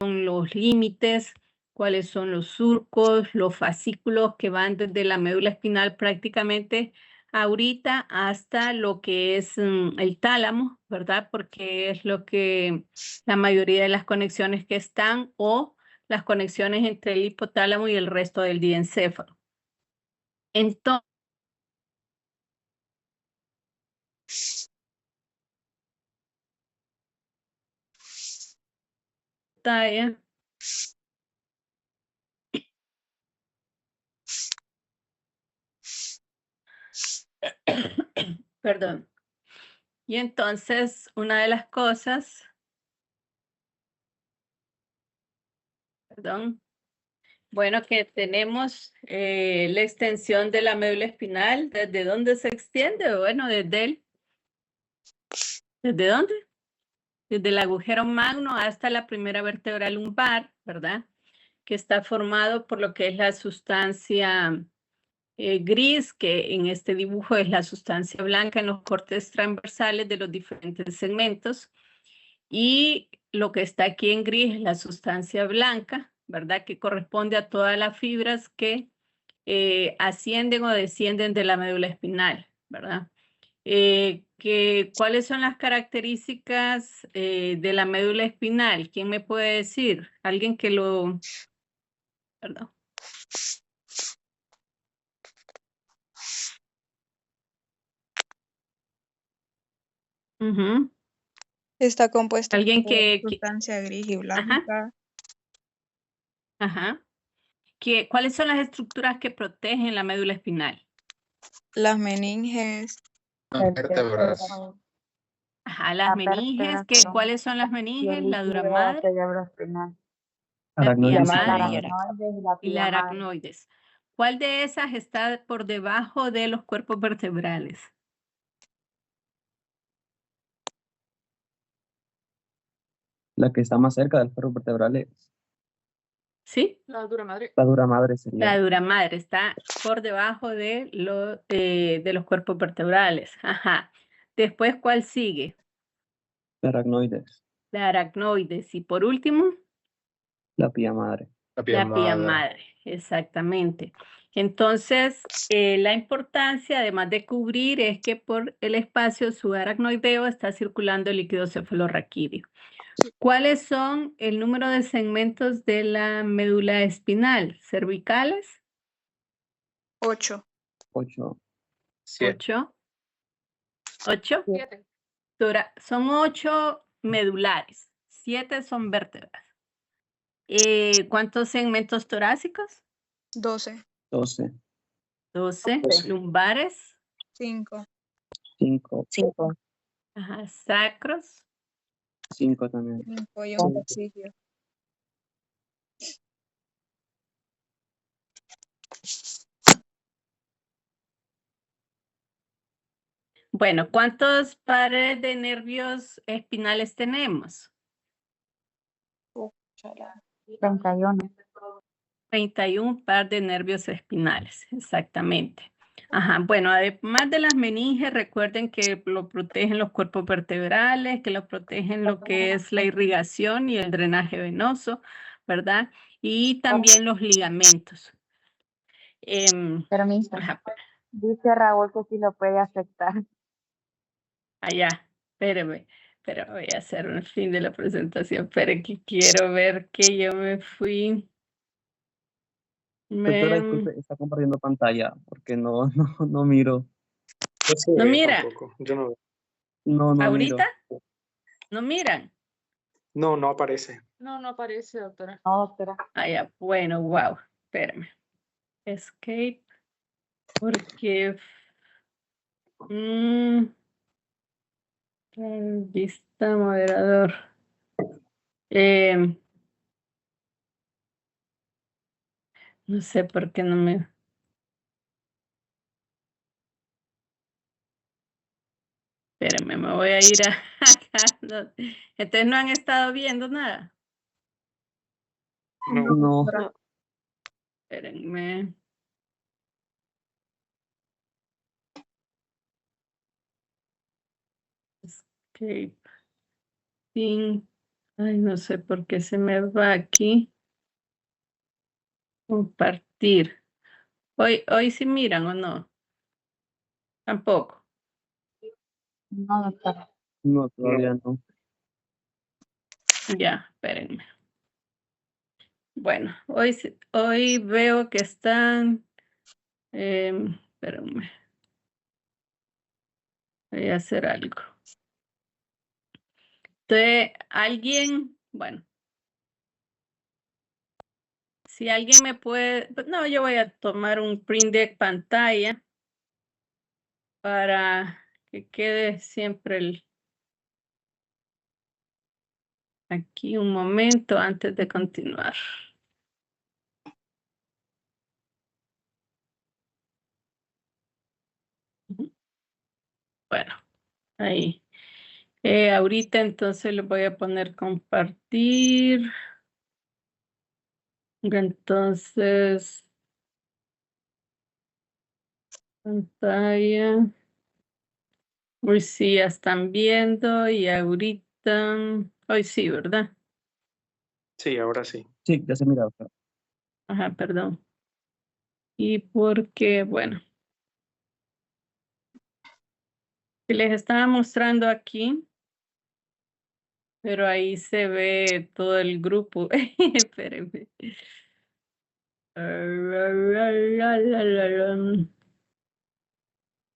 los límites, cuáles son los surcos, los fascículos que van desde la médula espinal prácticamente ahorita hasta lo que es el tálamo, ¿verdad? Porque es lo que la mayoría de las conexiones que están o las conexiones entre el hipotálamo y el resto del diencéfalo. Entonces, perdón. Y entonces, una de las cosas, perdón, bueno, que tenemos la extensión de la médula espinal, ¿desde dónde se extiende? Bueno, ¿desde dónde? Desde el agujero magno hasta la primera vértebra lumbar, ¿verdad? Que está formado por lo que es la sustancia gris, que en este dibujo es la sustancia blanca en los cortes transversales de los diferentes segmentos. Y lo que está aquí en gris es la sustancia blanca, ¿verdad? Que corresponde a todas las fibras que ascienden o descienden de la médula espinal, ¿verdad? ¿Cuáles son las características de la médula espinal? ¿Quién me puede decir? Alguien que lo... Perdón. Está compuesta Alguien por que... sustancia gris y Ajá, blanca. ajá. ¿Cuáles son las estructuras que protegen la médula espinal? Las meninges. Vértebras. Ajá, las meninges, ¿cuáles son las meninges? La dura madre, la pía madre y la aracnoides. ¿Cuál de esas está por debajo de los cuerpos vertebrales? La que está más cerca del cuerpo vertebral es ¿Sí? La dura madre. la dura madre sería. La dura madre está por debajo de los cuerpos vertebrales. Ajá. Después, ¿cuál sigue? La aracnoides. La aracnoides. Y por último, La pía madre. La pía la pía madre. madre. Exactamente. Entonces, la importancia, además de cubrir, es que por el espacio subaracnoideo está circulando el líquido cefalorraquídeo. ¿Cuáles son el número de segmentos de la médula espinal? ¿Cervicales? 8. 8. 7. 8. 8. 7. Son 8 medulares. 7 son vértebras. ¿Cuántos segmentos torácicos? 12. 12. 12. Lumbares. 5. 5. 5. Ajá. Sacros. 5 también. 5 y un ejercicio. Bueno, ¿cuántos pares de nervios espinales tenemos? 31. 31 par de nervios espinales, exactamente. Ajá, bueno, además de las meninges, recuerden que lo protegen los cuerpos vertebrales, que lo protegen lo que es la irrigación y el drenaje venoso, ¿verdad? Y también los ligamentos. Permiso. Ajá, Dice Raúl que sí lo puede afectar. allá, espérame, pero voy a hacer un fin de la presentación, pero que quiero ver que yo me fui. Doctora, disculpe, está compartiendo pantalla porque no miro. ¿No mira? Tampoco. Yo no veo. No ¿Ahorita? miro. ¿No miran? No, no aparece. No, no aparece, doctora. No, doctora. Ya, bueno, wow, espérame. Escape, porque vista moderador. No sé por qué no me... Espérame, me voy a ir a acá. Entonces no han estado viendo nada. No. Espérenme. Escape. Sin Ay, no sé por qué se me va aquí. Compartir. Hoy sí miran o no. Tampoco. No, doctora. No, todavía no. Ya, espérenme. Bueno, hoy veo que están. Espérenme. Voy a hacer algo. Entonces, bueno, si alguien me puede, no, yo voy a tomar un print de pantalla para que quede siempre aquí un momento antes de continuar. Bueno, ahí. Ahorita entonces le voy a poner compartir. Entonces, pantalla. Hoy sí ya están viendo y ahorita, hoy sí, ¿verdad? Sí, ahora sí. Sí, ya se mira, doctora. Ajá, perdón. Y porque, bueno, les estaba mostrando aquí, pero ahí se ve todo el grupo. Espérenme.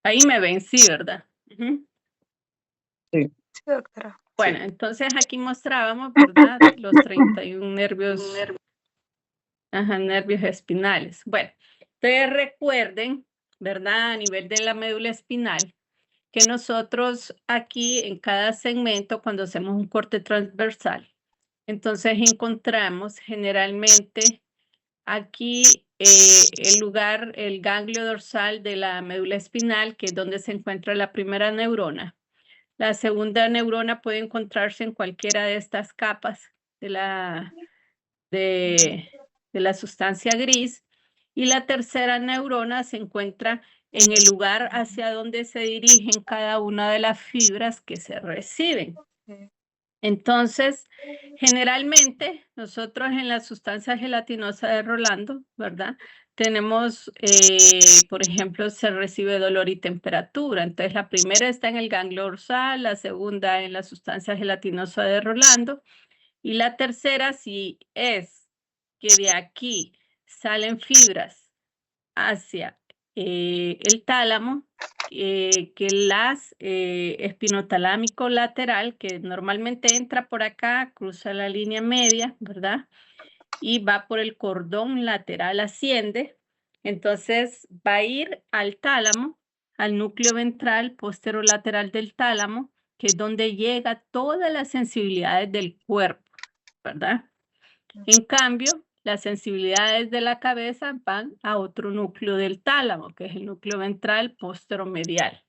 Ahí me ven, sí, ¿verdad? Ujú. Sí, doctora. Bueno, Sí. entonces aquí mostrábamos, ¿verdad? Los 31 nervios, nervios espinales. Bueno, ustedes recuerden, ¿verdad? A nivel de la médula espinal, que nosotros aquí en cada segmento, cuando hacemos un corte transversal, entonces encontramos generalmente aquí el ganglio dorsal de la médula espinal, que es donde se encuentra la primera neurona. La segunda neurona puede encontrarse en cualquiera de estas capas de la sustancia gris. Y la tercera neurona se encuentra en el lugar hacia donde se dirigen cada una de las fibras que se reciben. Entonces, generalmente nosotros en la sustancia gelatinosa de Rolando, ¿verdad? Tenemos, por ejemplo, se recibe dolor y temperatura. Entonces, la primera está en el ganglio dorsal, la segunda en la sustancia gelatinosa de Rolando y la tercera, si es que de aquí salen fibras hacia el tálamo, que las espinotalámico lateral, que normalmente entra por acá, cruza la línea media, ¿verdad? Y va por el cordón lateral, asciende. Entonces va a ir al tálamo, al núcleo ventral posterolateral del tálamo, que es donde llega todas las sensibilidades del cuerpo, ¿verdad? En cambio, las sensibilidades de la cabeza van a otro núcleo del tálamo, que es el núcleo ventral posteromedial.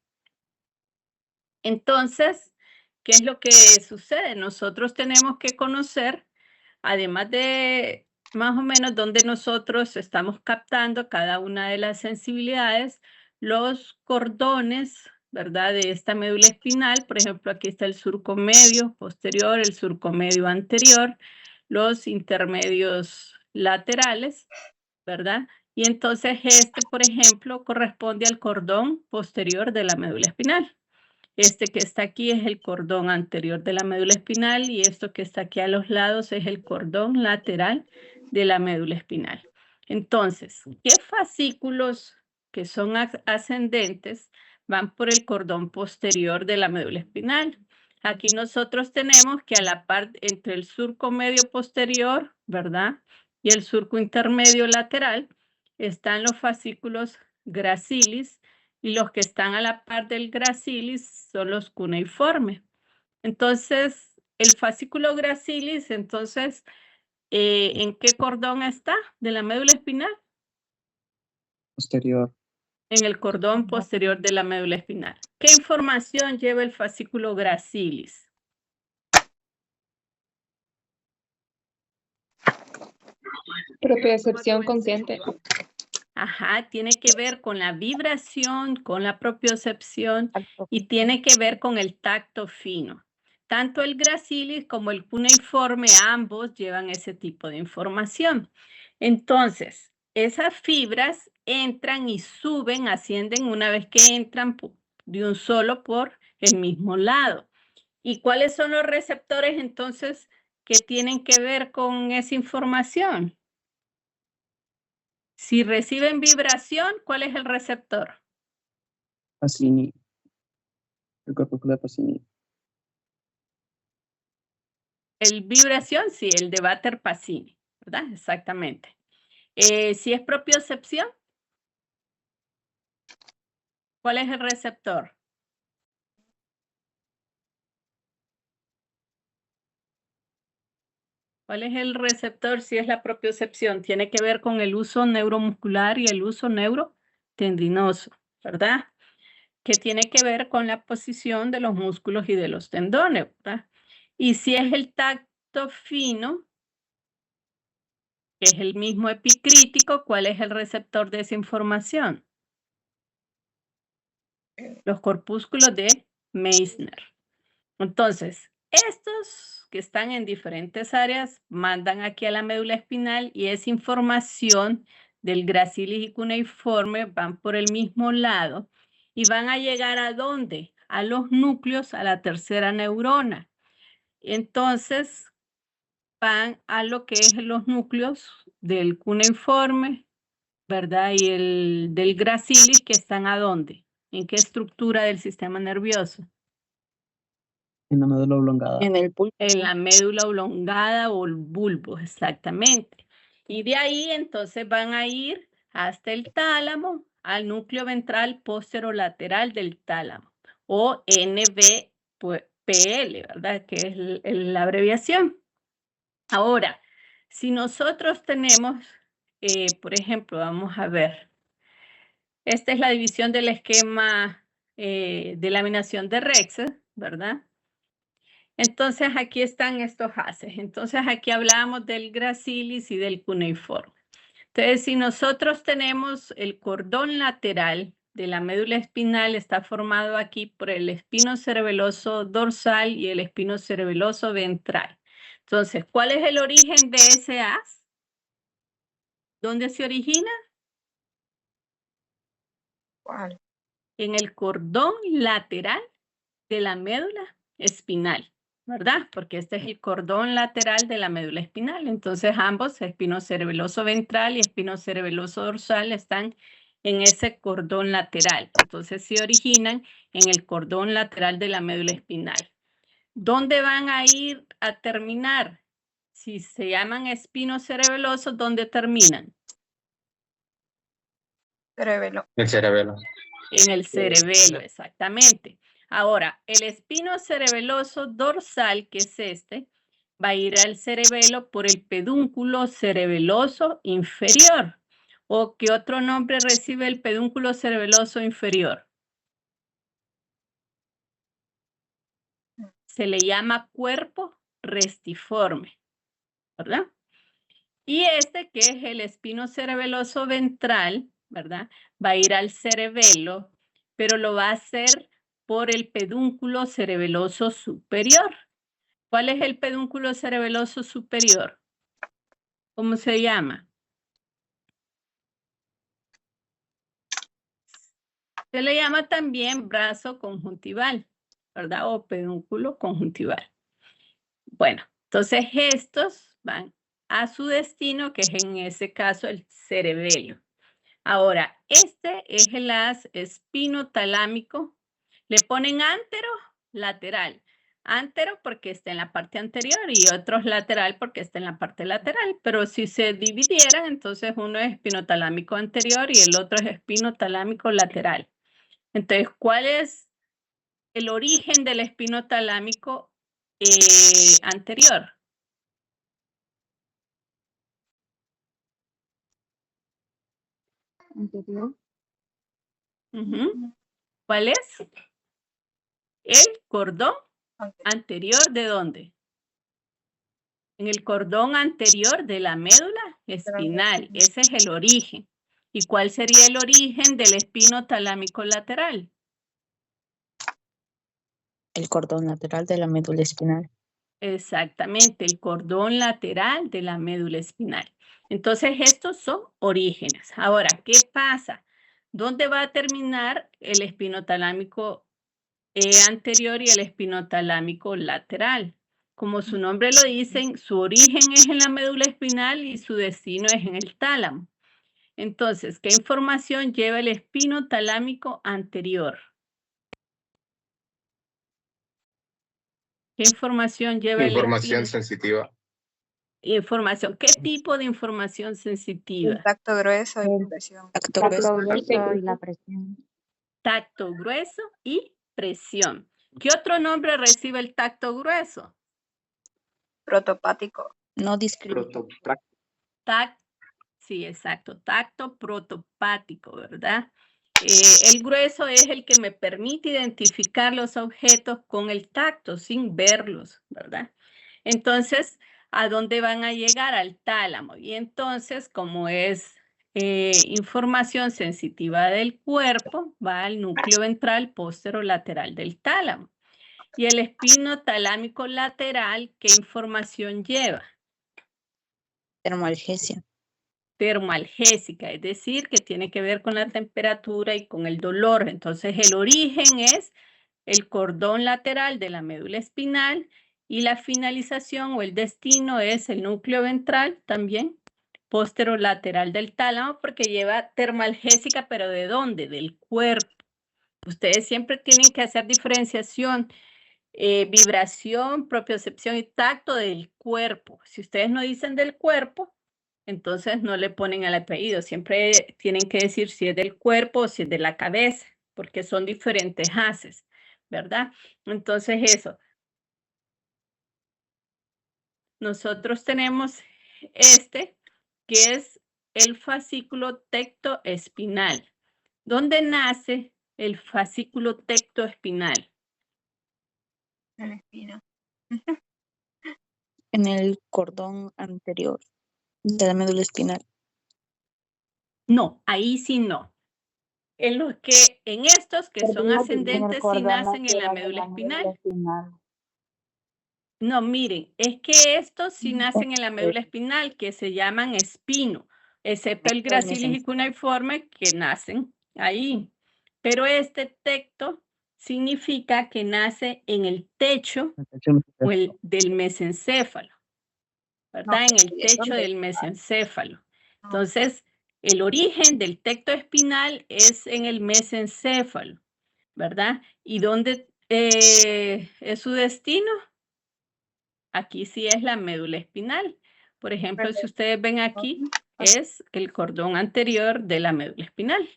Entonces, ¿qué es lo que sucede? Nosotros tenemos que conocer, además de más o menos dónde nosotros estamos captando cada una de las sensibilidades, los cordones, ¿verdad? De esta médula espinal, por ejemplo, aquí está el surco medio posterior, el surco medio anterior, los intermedios laterales, ¿verdad? Y entonces por ejemplo, corresponde al cordón posterior de la médula espinal. Este que está aquí es el cordón anterior de la médula espinal y esto que está aquí a los lados es el cordón lateral de la médula espinal. Entonces, ¿qué fascículos que son ascendentes van por el cordón posterior de la médula espinal? Aquí nosotros tenemos que a la par entre el surco medio posterior, ¿verdad? Y el surco intermedio lateral están los fascículos gracilis, y los que están a la par del gracilis son los cuneiformes. Entonces, el fascículo gracilis, entonces, ¿en qué cordón está de la médula espinal? Posterior. En el cordón posterior de la médula espinal. ¿Qué información lleva el fascículo gracilis? Propiocepción consciente. Ajá, tiene que ver con la vibración, con la propiocepción y tiene que ver con el tacto fino. tanto el gracilis como el cuneiforme, ambos llevan ese tipo de información. Entonces, esas fibras entran y suben, ascienden una vez que entran de un solo por el mismo lado. ¿Y cuáles son los receptores entonces que tienen que ver con esa información? Si reciben vibración, ¿cuál es el receptor? Pacini. El corpúsculo de Pacini. El vibración, sí, el de Batter-Pacini, ¿verdad? Exactamente. Si es propiocepción, ¿cuál es el receptor? ¿Cuál es el receptor si es la propiocepción? Tiene que ver con el uso neuromuscular y el uso neurotendinoso, ¿verdad? Que tiene que ver con la posición de los músculos y de los tendones, ¿verdad? Y si es el tacto fino, que es el mismo epicrítico, ¿cuál es el receptor de esa información? Los corpúsculos de Meissner. Entonces, estos que están en diferentes áreas mandan aquí a la médula espinal y esa información del gracilis y cuneiforme van por el mismo lado y van a llegar ¿a dónde? A los núcleos, a la tercera neurona. Entonces, van a lo que es los núcleos del cuneiforme, ¿verdad? Y el del gracilis, que están ¿a dónde? ¿En qué estructura del sistema nervioso? En la médula oblongada. En el pulpo. En la médula oblongada o el bulbo, exactamente. Y de ahí entonces van a ir hasta el tálamo, al núcleo ventral posterolateral del tálamo, o NVPL, ¿verdad? Que es la abreviación. Ahora, si nosotros tenemos, por ejemplo, vamos a ver, esta es la división del esquema de laminación de Rexer, ¿verdad? Entonces, aquí están estos haces. Entonces, aquí hablamos del gracilis y del cuneiforme. Entonces, si nosotros tenemos el cordón lateral de la médula espinal, está formado aquí por el espino cerebeloso dorsal y el espino cerebeloso ventral. Entonces, ¿cuál es el origen de ese haz? ¿Dónde se origina? ¿Cuál? En el cordón lateral de la médula espinal, ¿verdad? Porque este es el cordón lateral de la médula espinal. Entonces, ambos, espino cerebeloso ventral y espino cerebeloso dorsal, están en ese cordón lateral. Entonces, se originan en el cordón lateral de la médula espinal. ¿Dónde van a ir a terminar? Si se llaman espinos cerebelosos, ¿dónde terminan? Cerebelo. El cerebelo. En el cerebelo, exactamente. Ahora, el espino cerebeloso dorsal, que es este, va a ir al cerebelo por el pedúnculo cerebeloso inferior. ¿O qué otro nombre recibe el pedúnculo cerebeloso inferior? Se le llama cuerpo restiforme, ¿verdad? Y este, que es el espino cerebeloso ventral, ¿verdad? Va a ir al cerebelo, pero lo va a hacer por el pedúnculo cerebeloso superior. ¿Cuál es el pedúnculo cerebeloso superior? ¿Cómo se llama? Se le llama también brazo conjuntival, ¿verdad? O pedúnculo conjuntival. Bueno, entonces estos van a su destino, que es en ese caso el cerebelo. Ahora, este es el haz espinotalámico. Le ponen antero, lateral. Antero porque está en la parte anterior y otros lateral porque está en la parte lateral. Pero si se dividieran, entonces uno es espinotalámico anterior y el otro es espinotalámico lateral. Entonces, ¿cuál es el origen del espinotalámico anterior? Anterior. ¿Cuál es? El cordón anterior, ¿de dónde? En el cordón anterior de la médula espinal. Ese es el origen. ¿Y cuál sería el origen del espino talámico lateral? El cordón lateral de la médula espinal. Exactamente, el cordón lateral de la médula espinal. Entonces, estos son orígenes. Ahora, ¿qué pasa? ¿Dónde va a terminar el espinotalámico anterior y el espinotalámico lateral? Como su nombre lo dice, su origen es en la médula espinal y su destino es en el tálamo. Entonces, ¿qué información lleva el espinotalámico anterior? ¿Qué información lleva Información sensitiva. Información. ¿Qué tipo de información sensitiva? Tacto grueso y El presión. Tacto Tacto grueso. grueso y la presión. Tacto grueso y presión. ¿Qué otro nombre recibe el tacto grueso? Protopático. No discriminación. Protopráctico. Sí, exacto. Tacto protopático, ¿verdad? El grueso es el que me permite identificar los objetos con el tacto, sin verlos, ¿verdad? Entonces, ¿a dónde van a llegar? Al tálamo. Y entonces, como es información sensitiva del cuerpo, va al núcleo ventral posterolateral del tálamo. Y el espinotalámico lateral, ¿qué información lleva? Termoalgesia. Termoalgésica, es decir, que tiene que ver con la temperatura y con el dolor. Entonces, el origen es el cordón lateral de la médula espinal y la finalización o el destino es el núcleo ventral también, posterolateral del tálamo, porque lleva termoalgésica, pero ¿de dónde? Del cuerpo. Ustedes siempre tienen que hacer diferenciación, vibración, propiocepción y tacto del cuerpo. Si ustedes no dicen del cuerpo, entonces no le ponen el apellido. Siempre tienen que decir si es del cuerpo o si es de la cabeza, porque son diferentes haces, ¿verdad? Entonces eso. Nosotros tenemos este, que es el fascículo tectoespinal. ¿Dónde nace el fascículo tectoespinal? En la espina. En el cordón anterior de la médula espinal. No, ahí sí no. En estos que son ascendentes sí nacen en la médula espinal. No, miren, es que estos sí nacen en la médula espinal, que se llaman espino, excepto el gracilis y cuneiforme, que nacen ahí. Pero este tecto significa que nace en el techo o del mesencéfalo, ¿verdad? En el techo del mesencéfalo. Entonces, el origen del tecto espinal es en el mesencéfalo, ¿verdad? ¿Y dónde es su destino? Aquí sí es la médula espinal. Por ejemplo, si ustedes ven aquí, es el cordón anterior de la médula espinal.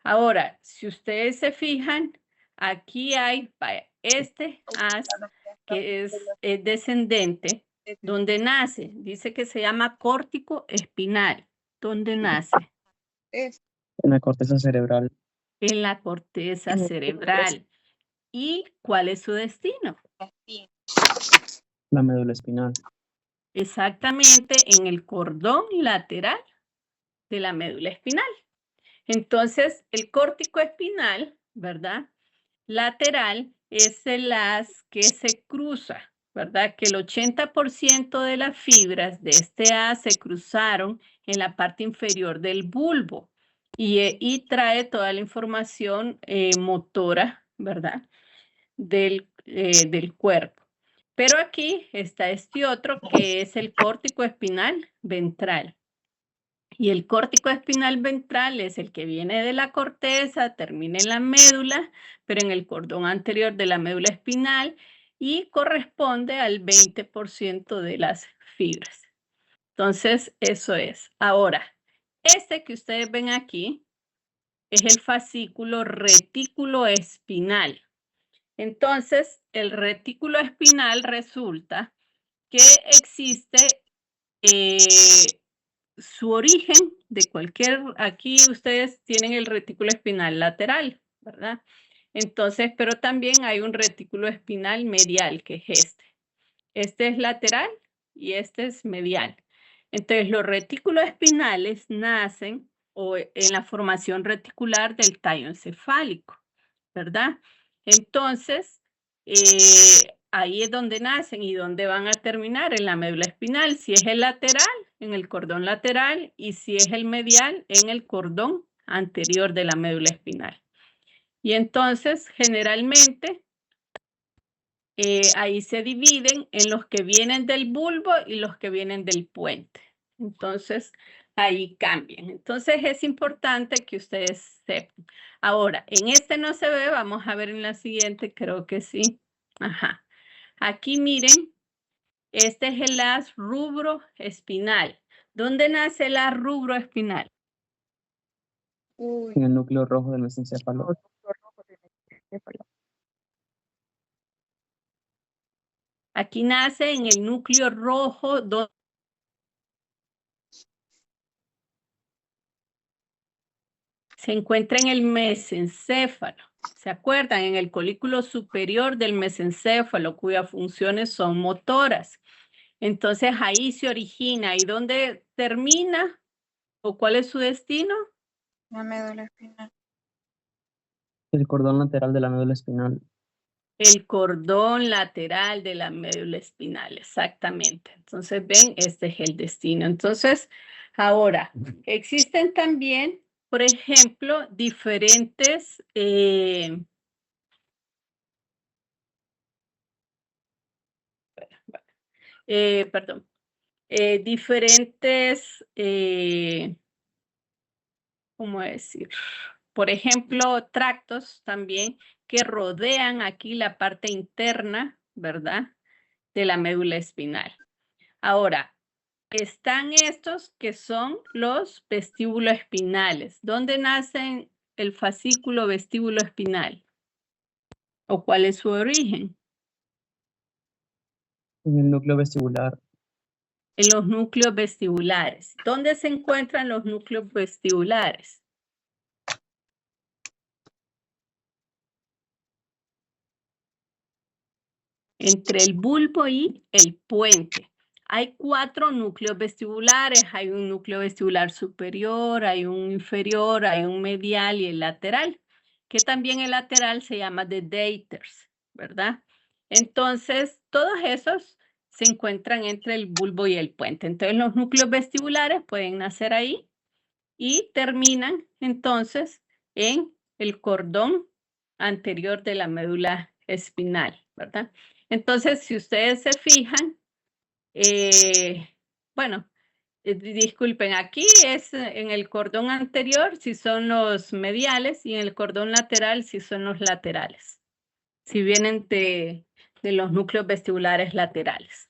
Ahora, si ustedes se fijan, aquí hay este haz que es descendente, donde nace, dice que se llama córtico espinal. ¿Dónde nace? En la corteza cerebral. En la corteza cerebral. ¿Y cuál es su destino? La médula espinal. Exactamente en el cordón lateral de la médula espinal. Entonces, el córtico espinal, ¿verdad? Lateral es el haz que se cruza, ¿verdad? Que el 80% de las fibras de este haz se cruzaron en la parte inferior del bulbo y trae toda la información motora, ¿verdad? Del cuerpo. Pero aquí está este otro que es el córtico espinal ventral. Y el córtico espinal ventral es el que viene de la corteza, termina en la médula, pero en el cordón anterior de la médula espinal y corresponde al 20% de las fibras. Entonces, eso es. Ahora, este que ustedes ven aquí es el fascículo retículo espinal. Entonces, el retículo espinal resulta que existe su origen de aquí ustedes tienen el retículo espinal lateral, ¿verdad? Entonces, pero también hay un retículo espinal medial, que es este. Este es lateral y este es medial. Entonces, los retículos espinales nacen en la formación reticular del tallo encefálico, ¿verdad? Entonces, ahí es donde nacen y donde van a terminar, en la médula espinal. Si es el lateral, en el cordón lateral, y si es el medial, en el cordón anterior de la médula espinal. Y entonces, generalmente, ahí se dividen en los que vienen del bulbo y los que vienen del puente. Entonces, ahí cambian. Entonces, es importante que ustedes sepan. Ahora, en este no se ve, vamos a ver en la siguiente, creo que sí. Ajá. Aquí miren, este es el haz rubro espinal. ¿Dónde nace el haz rubro espinal? Uy, En el núcleo rojo del mesencéfalo. Aquí nace en el núcleo rojo, se encuentra en el mesencéfalo. ¿Se acuerdan? En el colículo superior del mesencéfalo, cuyas funciones son motoras. Entonces ahí se origina. ¿Y dónde termina? ¿O cuál es su destino? la médula espinal. El cordón lateral de la médula espinal. El cordón lateral de la médula espinal, exactamente. Entonces, ven, este es el destino. Entonces, ahora, existen también, por ejemplo, diferentes... perdón. Diferentes... ¿cómo decir? Por ejemplo, tractos también que rodean aquí la parte interna, ¿verdad? De la médula espinal. Ahora, están estos que son los vestíbulos espinales. ¿Dónde nacen el fascículo vestíbulo espinal? ¿O cuál es su origen? En el núcleo vestibular. En los núcleos vestibulares. ¿Dónde se encuentran los núcleos vestibulares? Entre el bulbo y el puente. Hay 4 núcleos vestibulares. Hay un núcleo vestibular superior, hay un inferior, hay un medial y el lateral, que también el lateral se llama de Deiters, ¿verdad? Entonces, todos esos se encuentran entre el bulbo y el puente. Entonces, los núcleos vestibulares pueden nacer ahí y terminan entonces en el cordón anterior de la médula espinal, ¿verdad? Entonces, si ustedes se fijan, bueno, disculpen, aquí es en el cordón anterior si son los mediales y en el cordón lateral si son los laterales, si vienen de los núcleos vestibulares laterales.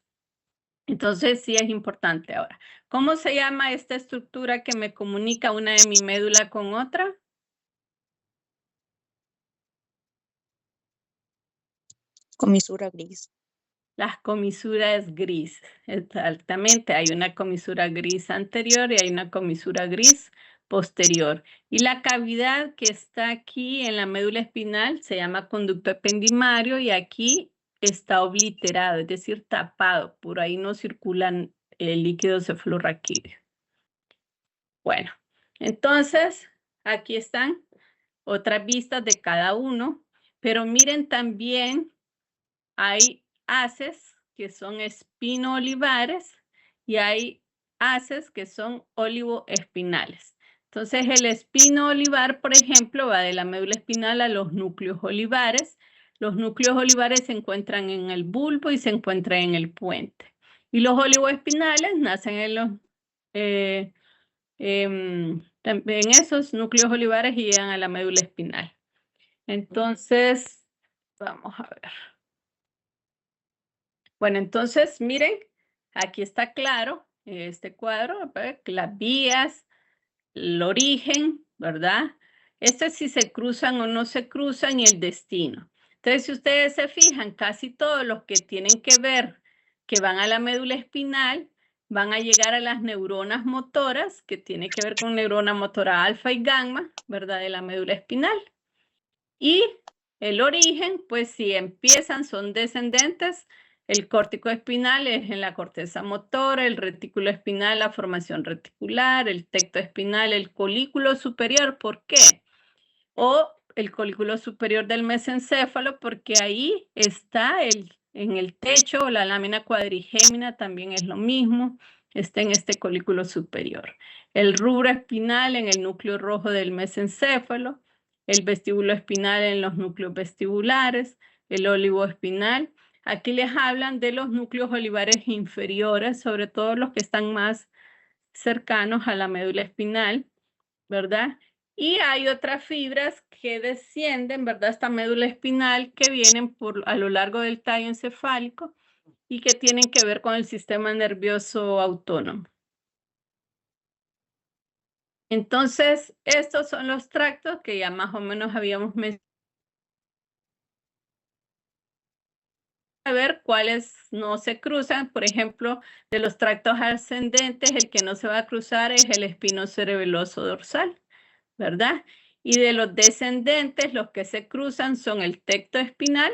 Entonces, sí es importante ahora. ¿Cómo se llama esta estructura que me comunica una de mi médula con otra? Comisura gris. Las comisuras gris, exactamente. Hay una comisura gris anterior y hay una comisura gris posterior. Y la cavidad que está aquí en la médula espinal se llama conducto ependimario y aquí está obliterado, es decir, tapado. Por ahí no circulan líquidos cefalorraquídeos. Bueno, entonces aquí están otras vistas de cada uno, pero miren también hay haces que son espino-olivares y hay haces que son olivoespinales. Entonces, el espino-olivar, por ejemplo, va de la médula espinal a los núcleos olivares. Los núcleos olivares se encuentran en el bulbo y se encuentran en el puente. Y los olivoespinales nacen en los... también esos núcleos olivares y llegan a la médula espinal. Entonces, vamos a ver. Bueno, entonces, miren, aquí está claro, este cuadro, las vías, el origen, ¿verdad? Este si se cruzan o no se cruzan y el destino. Entonces, si ustedes se fijan, casi todos los que tienen que ver, que van a la médula espinal, van a llegar a las neuronas motoras, que tiene que ver con neurona motora alfa y gamma, ¿verdad? De la médula espinal. Y el origen, pues si empiezan, son descendentes. El córtico espinal es en la corteza motora, el retículo espinal, la formación reticular, el tecto espinal, el colículo superior. ¿Por qué? O el colículo superior del mesencéfalo porque ahí está en el techo, o la lámina cuadrigémina también es lo mismo, está en este colículo superior. El rubro espinal en el núcleo rojo del mesencéfalo, el vestíbulo espinal en los núcleos vestibulares, el ólivo espinal. Aquí les hablan de los núcleos olivares inferiores, sobre todo los que están más cercanos a la médula espinal, ¿verdad? Y hay otras fibras que descienden, ¿verdad? Esta médula espinal que vienen a lo largo del tallo encefálico y que tienen que ver con el sistema nervioso autónomo. Entonces, estos son los tractos que ya más o menos habíamos mencionado. A ver cuáles no se cruzan. Por ejemplo, de los tractos ascendentes, el que no se va a cruzar es el espinocerebeloso dorsal, ¿verdad? Y de los descendentes, los que se cruzan son el tecto espinal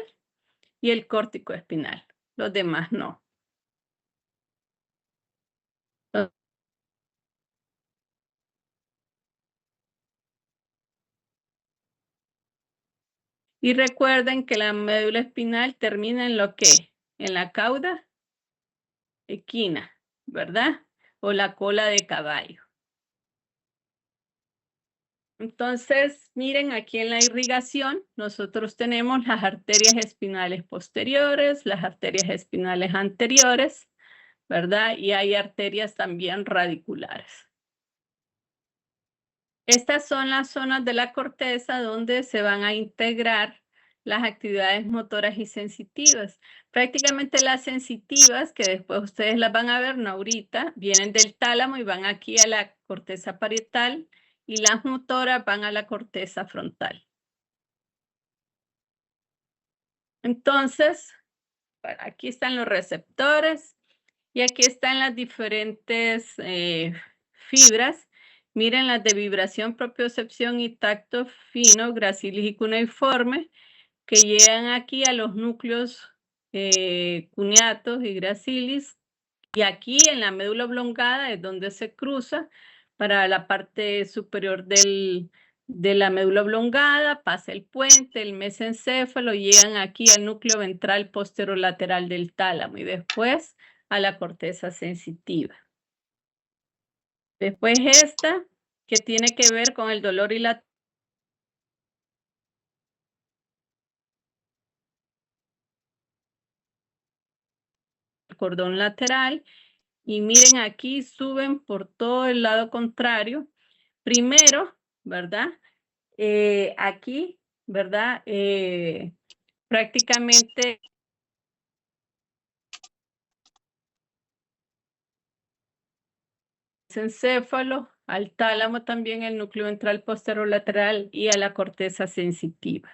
y el córtico espinal. Los demás no. Y recuerden que la médula espinal termina en lo que, en la cauda equina, ¿verdad? O la cola de caballo. Entonces, miren, aquí en la irrigación, nosotros tenemos las arterias espinales posteriores, las arterias espinales anteriores, ¿verdad? Y hay arterias también radiculares. Estas son las zonas de la corteza donde se van a integrar las actividades motoras y sensitivas. Prácticamente las sensitivas, que después ustedes las van a ver, no ahorita, vienen del tálamo y van aquí a la corteza parietal, y las motoras van a la corteza frontal. Entonces, aquí están los receptores y aquí están las diferentes fibras. Miren las de vibración, propiocepción y tacto fino, gracilis y cuneiforme, que llegan aquí a los núcleos cuneatos y gracilis. Y aquí en la médula oblongada es donde se cruza para la parte superior de la médula oblongada, pasa el puente, el mesencéfalo, llegan aquí al núcleo ventral posterolateral del tálamo y después a la corteza sensitiva. Después esta, que tiene que ver con el dolor y la cordón lateral, y miren aquí suben por todo el lado contrario. Primero, ¿verdad? Aquí, ¿verdad? Prácticamente encéfalo, al tálamo también, el núcleo ventral posterolateral y a la corteza sensitiva.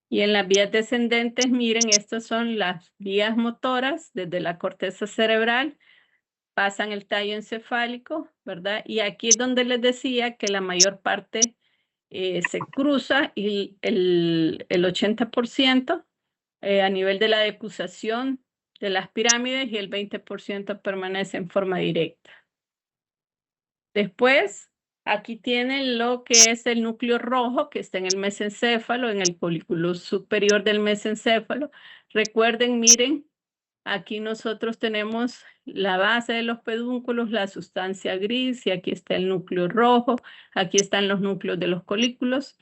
Y en las vías descendentes, miren, estas son las vías motoras desde la corteza cerebral, pasan el tallo encefálico, ¿verdad? Y aquí es donde les decía que la mayor parte se cruza y el 80% a nivel de la decusación de las pirámides y el 20% permanece en forma directa. Después, aquí tienen lo que es el núcleo rojo, que está en el mesencéfalo, en el folículo superior del mesencéfalo. Recuerden, miren, aquí nosotros tenemos la base de los pedúnculos, la sustancia gris, y aquí está el núcleo rojo, aquí están los núcleos de los colículos.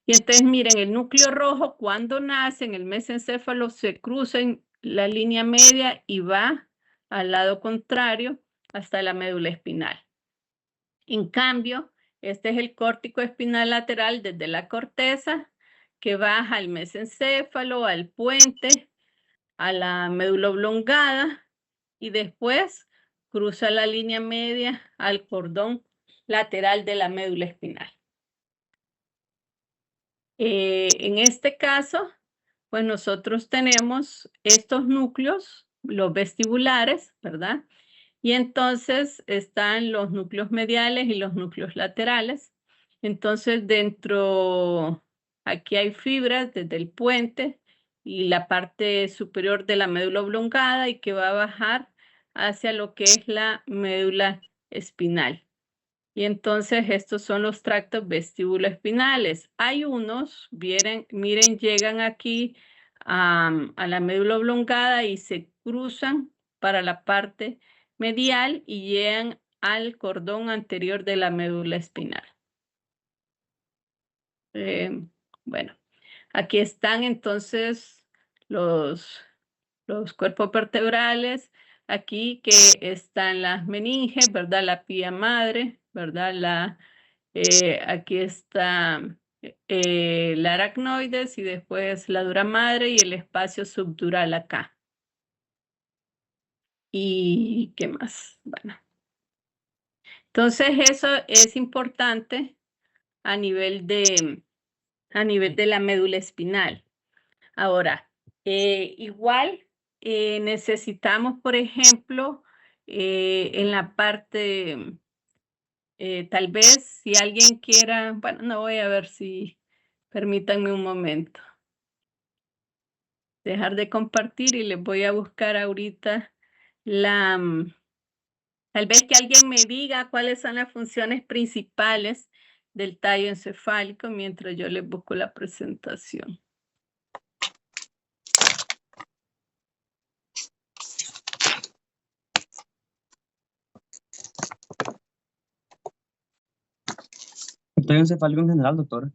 Y entonces, miren, el núcleo rojo, cuando nace en el mesencéfalo, se cruza en la línea media y va al lado contrario hasta la médula espinal. En cambio, este es el córtico espinal lateral desde la corteza, que baja al mesencéfalo, al puente, a la médula oblongada y después cruza la línea media al cordón lateral de la médula espinal. En este caso, pues nosotros tenemos estos núcleos, los vestibulares, ¿verdad? Y entonces están los núcleos mediales y los núcleos laterales. Entonces aquí hay fibras desde el puente y la parte superior de la médula oblongada y que va a bajar hacia lo que es la médula espinal. Y entonces estos son los tractos vestíbulo-espinales. Hay unos, miren, llegan aquí a la médula oblongada y se cruzan para la parte medial y llegan al cordón anterior de la médula espinal. Bueno, aquí están entonces los cuerpos vertebrales. Aquí que están las meninges, ¿verdad? La pía madre, ¿verdad? Aquí está la aracnoides y después la dura madre y el espacio subdural acá. ¿Y qué más? Bueno. Entonces eso es importante a nivel de la médula espinal. Ahora, igual necesitamos, por ejemplo, en la parte, tal vez si alguien quiera, bueno, no voy a ver si, permítanme un momento. Dejar de compartir y les voy a buscar ahorita tal vez que alguien me diga cuáles son las funciones principales del tallo encefálico mientras yo les busco la presentación. El tallo encefálico en general, doctora.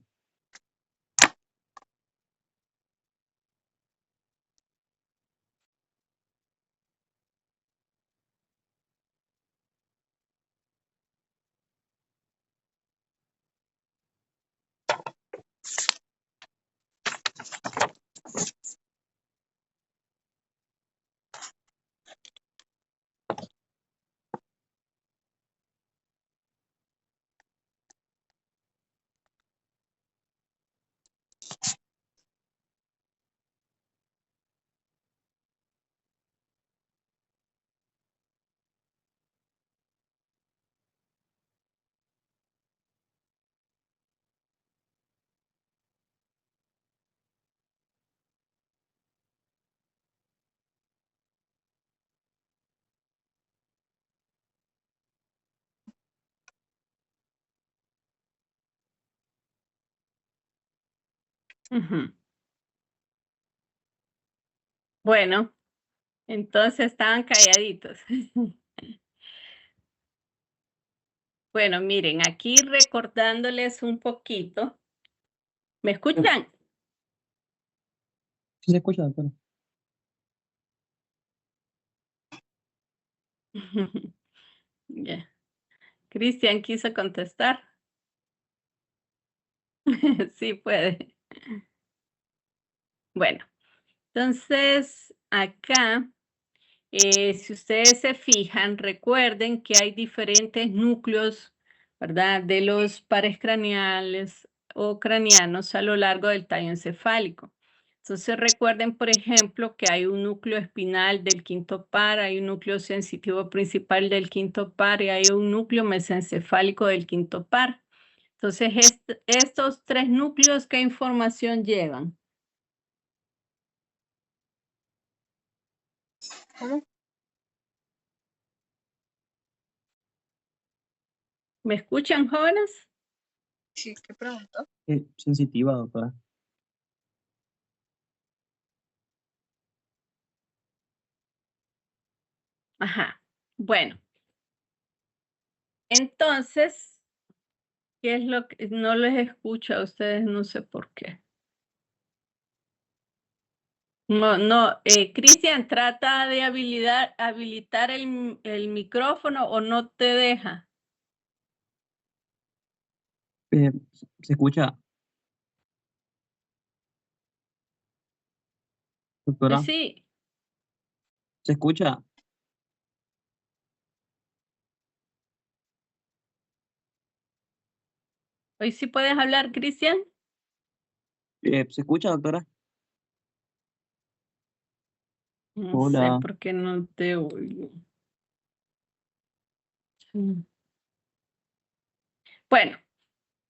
Ujú. Bueno, entonces estaban calladitos. Bueno, miren, aquí recordándoles un poquito. ¿Me escuchan? Sí se escucha, doctora. Ya. Cristian quiso contestar. Sí puede. Bueno, entonces acá, si ustedes se fijan, recuerden que hay diferentes núcleos, ¿verdad? De los pares craneales o cranianos a lo largo del tallo encefálico. Entonces recuerden, por ejemplo, que hay un núcleo espinal del quinto par, hay un núcleo sensitivo principal del quinto par y hay un núcleo mesencefálico del quinto par. Entonces, estos tres núcleos, ¿qué información llevan? ¿Cómo? ¿Me escuchan, jóvenes? Sí, ¿qué preguntó? Sensitiva, doctora. Ajá. Bueno. Entonces, ¿qué es lo que no les escucho a ustedes? No sé por qué. No, Cristian, trata de habilitar el micrófono o no te deja. Se escucha, doctora. Sí, Se escucha. hoy sí puedes hablar, Cristian. Se escucha, doctora. No sé Hola. por qué no te oigo. Sí. Bueno,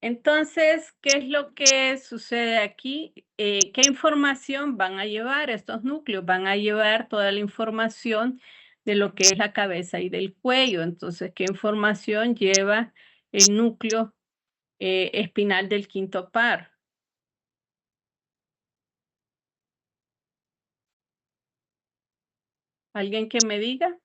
entonces, ¿qué es lo que sucede aquí? ¿Qué información van a llevar estos núcleos? Van a llevar toda la información de lo que es la cabeza y del cuello. Entonces, ¿qué información lleva el núcleo espinal del quinto par? ¿Alguien que me diga?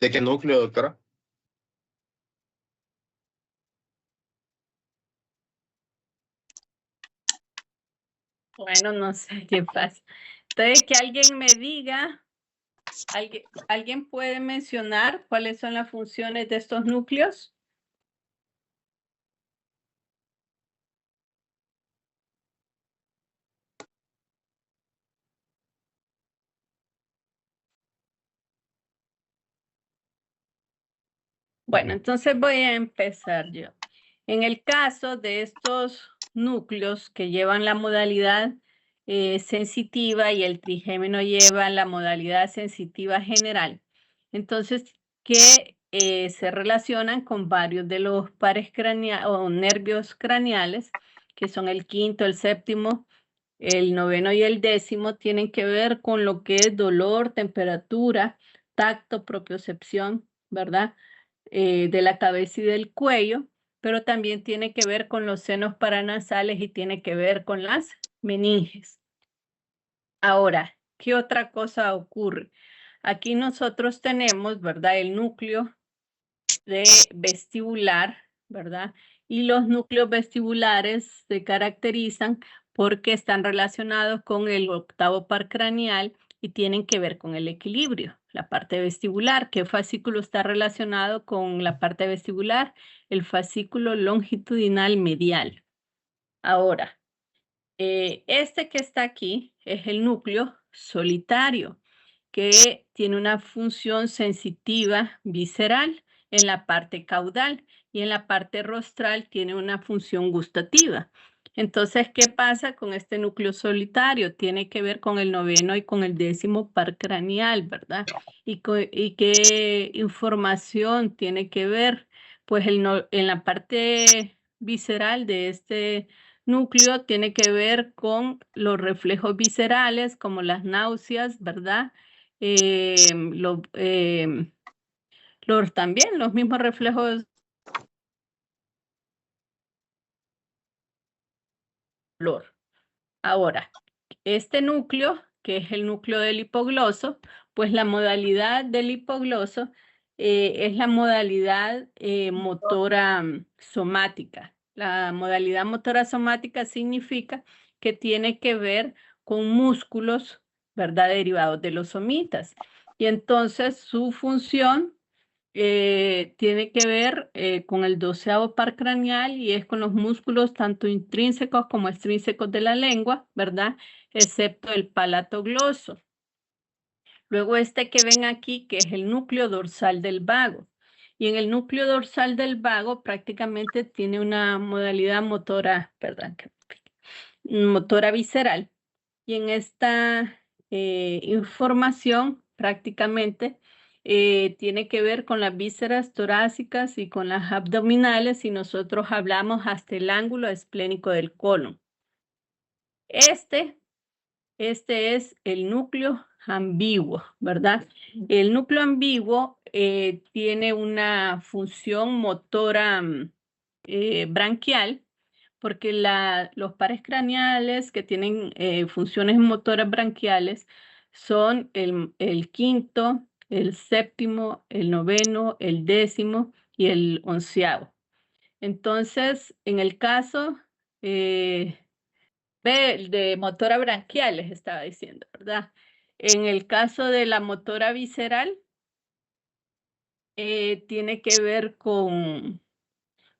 ¿De qué núcleo, doctora? Bueno, no sé qué pasa. Entonces, que alguien me diga, ¿alguien puede mencionar cuáles son las funciones de estos núcleos? Bueno, entonces voy a empezar yo. En el caso de estos núcleos que llevan la modalidad sensitiva y el trigémino lleva la modalidad sensitiva general, entonces que se relacionan con varios de los pares craneales o nervios craneales, que son el quinto, el séptimo, el noveno y el décimo, tienen que ver con lo que es dolor, temperatura, tacto, propiocepción, ¿verdad? De la cabeza y del cuello, pero también tiene que ver con los senos paranasales y tiene que ver con las meninges. Ahora, ¿qué otra cosa ocurre? Aquí nosotros tenemos, ¿verdad? El núcleo de vestibular, ¿verdad? Y los núcleos vestibulares se caracterizan porque están relacionados con el octavo par craneal y tienen que ver con el equilibrio. La parte vestibular, ¿qué fascículo está relacionado con la parte vestibular? El fascículo longitudinal medial. Ahora, este que está aquí es el núcleo solitario, que tiene una función sensitiva visceral en la parte caudal y en la parte rostral tiene una función gustativa. Entonces, ¿qué pasa con este núcleo solitario? Tiene que ver con el noveno y con el décimo par craneal, ¿verdad? ¿Y qué información tiene que ver? Pues en la parte visceral de este núcleo tiene que ver con los reflejos viscerales como las náuseas, ¿verdad? También los mismos reflejos de dolor. Ahora, este núcleo, que es el núcleo del hipogloso, pues la modalidad del hipogloso es la modalidad motora somática. La modalidad motora somática significa que tiene que ver con músculos, ¿verdad? Derivados de los somitas. Y entonces su función tiene que ver con el 12º par craneal y es con los músculos tanto intrínsecos como extrínsecos de la lengua, ¿verdad? Excepto el palato gloso. Luego este que ven aquí, que es el núcleo dorsal del vago. Y en el núcleo dorsal del vago prácticamente tiene una modalidad motora, perdón, motora visceral. Y en esta información prácticamente tiene que ver con las vísceras torácicas y con las abdominales y nosotros hablamos hasta el ángulo esplénico del colon. Este es el núcleo ambiguo, ¿verdad? El núcleo ambiguo tiene una función motora branquial, porque los pares craneales que tienen funciones motoras branquiales son el quinto, el séptimo, el noveno, el décimo y el onceavo. Entonces, en el caso de motora branquial, les estaba diciendo, ¿verdad? En el caso de la motora visceral, tiene que ver con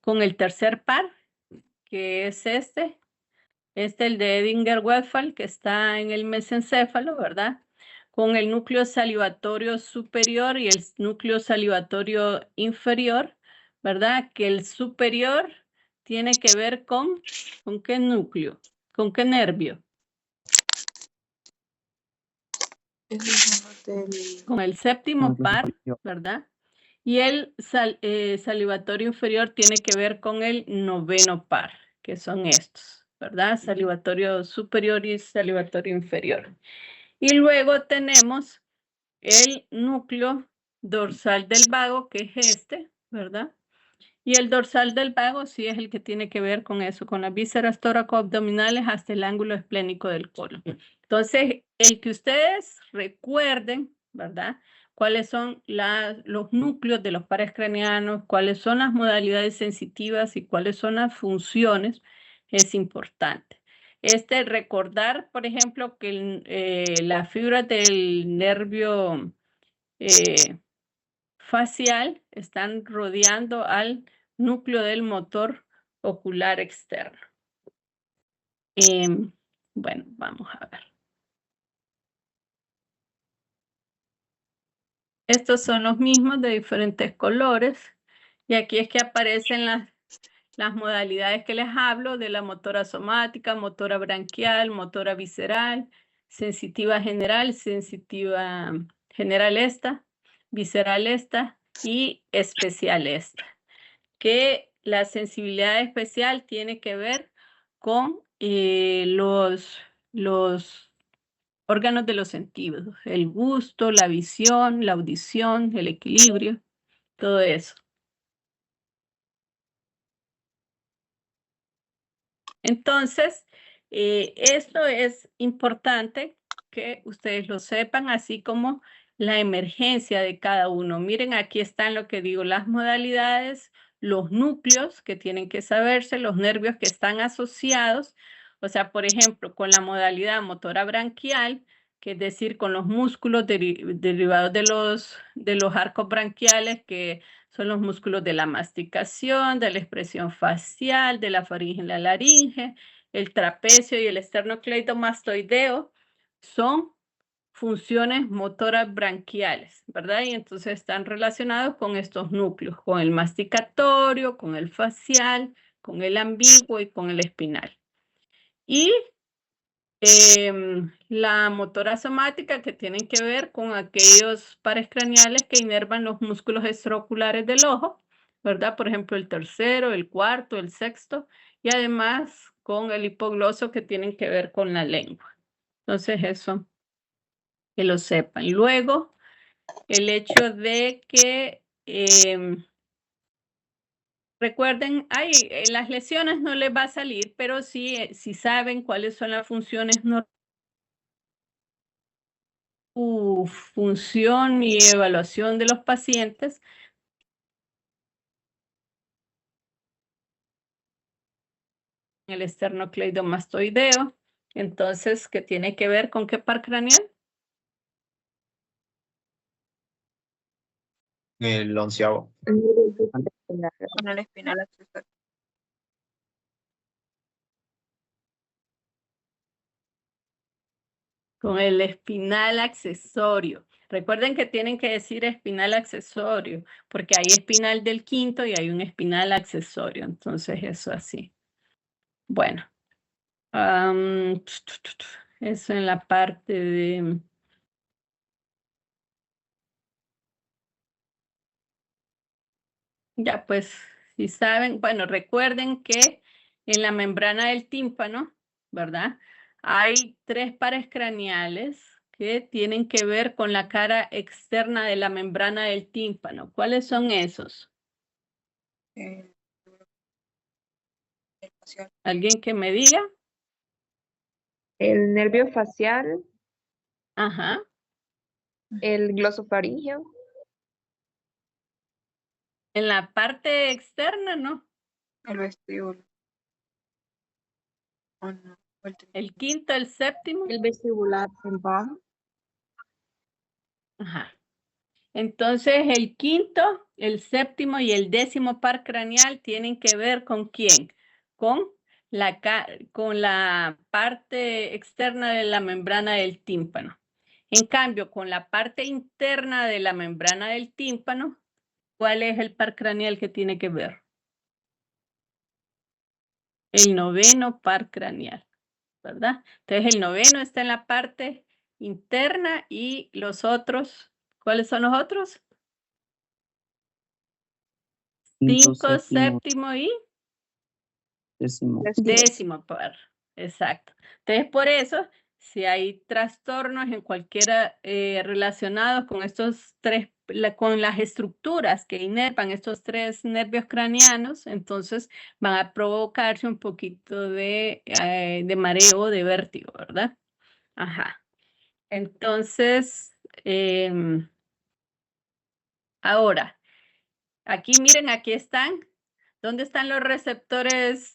el tercer par, que es el de Edinger-Westphal, que está en el mesencéfalo, ¿verdad? Con el núcleo salivatorio superior y el núcleo salivatorio inferior, ¿verdad? Que el superior tiene que ver con qué núcleo, con qué nervio. Con el séptimo Núcleo par, superior. ¿verdad? Y el salivatorio inferior tiene que ver con el noveno par, que son estos, ¿verdad? Salivatorio superior y salivatorio inferior. Y luego tenemos el núcleo dorsal del vago, que es este, ¿verdad? Y el dorsal del vago sí es el que tiene que ver con eso, con las vísceras tóraco-abdominales hasta el ángulo esplénico del colon. Entonces, el que ustedes recuerden, ¿verdad? Cuáles son los núcleos de los pares craneanos, cuáles son las modalidades sensitivas y cuáles son las funciones, es importante. Recordar, por ejemplo, que las fibras del nervio facial están rodeando al núcleo del motor ocular externo. Bueno, vamos a ver. Estos son los mismos de diferentes colores. Y aquí es que aparecen las modalidades que les hablo de la motora somática, motora branquial, motora visceral, sensitiva general esta, visceral esta y especial esta. Que la sensibilidad especial tiene que ver con los órganos de los sentidos, el gusto, la visión, la audición, el equilibrio, todo eso. Entonces, esto es importante que ustedes lo sepan, así como la emergencia de cada uno. Miren, aquí están lo que digo, las modalidades, los núcleos que tienen que saberse, los nervios que están asociados. O sea, por ejemplo, con la modalidad motora branquial, que es decir, con los músculos derivados de los arcos branquiales, que son los músculos de la masticación, de la expresión facial, de la faringe y la laringe, el trapecio y el esternocleidomastoideo, son funciones motoras branquiales, ¿verdad? Y entonces están relacionados con estos núcleos, con el masticatorio, con el facial, con el ambiguo y con el espinal. Y la motora somática, que tienen que ver con aquellos pares craneales que inervan los músculos extraoculares del ojo, ¿verdad? Por ejemplo, el tercero, el cuarto, el sexto, y además con el hipogloso, que tienen que ver con la lengua. Entonces, eso, que lo sepan. Luego, el hecho de que recuerden, en las lesiones no les va a salir, pero sí, si saben cuáles son las funciones función y evaluación de los pacientes. El esternocleidomastoideo, entonces, ¿qué tiene que ver con qué par craneal? El 11º. Con el espinal accesorio. Con el espinal accesorio. Recuerden que tienen que decir espinal accesorio, porque hay espinal del quinto y hay un espinal accesorio. Entonces, eso así. Bueno. Eso en la parte de... Ya, pues, si saben, bueno, recuerden que en la membrana del tímpano, ¿verdad? Hay 3 pares craneales que tienen que ver con la cara externa de la membrana del tímpano. ¿Cuáles son esos? El facial. ¿Alguien que me diga? El nervio facial, Ajá. el glosofaríngeo, En la parte externa, ¿no? El vestíbulo. Oh, no. El quinto, el séptimo. El vestibular, el bajo. Ajá. Entonces, el quinto, el séptimo y el 10º par craneal tienen que ver ¿con quién? Con la parte externa de la membrana del tímpano. En cambio, con la parte interna de la membrana del tímpano, ¿cuál es el par craneal que tiene que ver? el noveno par craneal, ¿verdad? Entonces el noveno está en la parte interna y los otros, ¿cuáles son los otros? Quinto, 5, séptimo, séptimo y décimo. 10º par. Exacto. Entonces, por eso, si hay trastornos en cualquiera relacionados con estos tres, con las estructuras que inervan estos tres nervios craneanos, entonces van a provocarse un poquito de mareo, de vértigo, ¿verdad? Ajá. Entonces, ahora, aquí miren, aquí están. ¿Dónde están los receptores?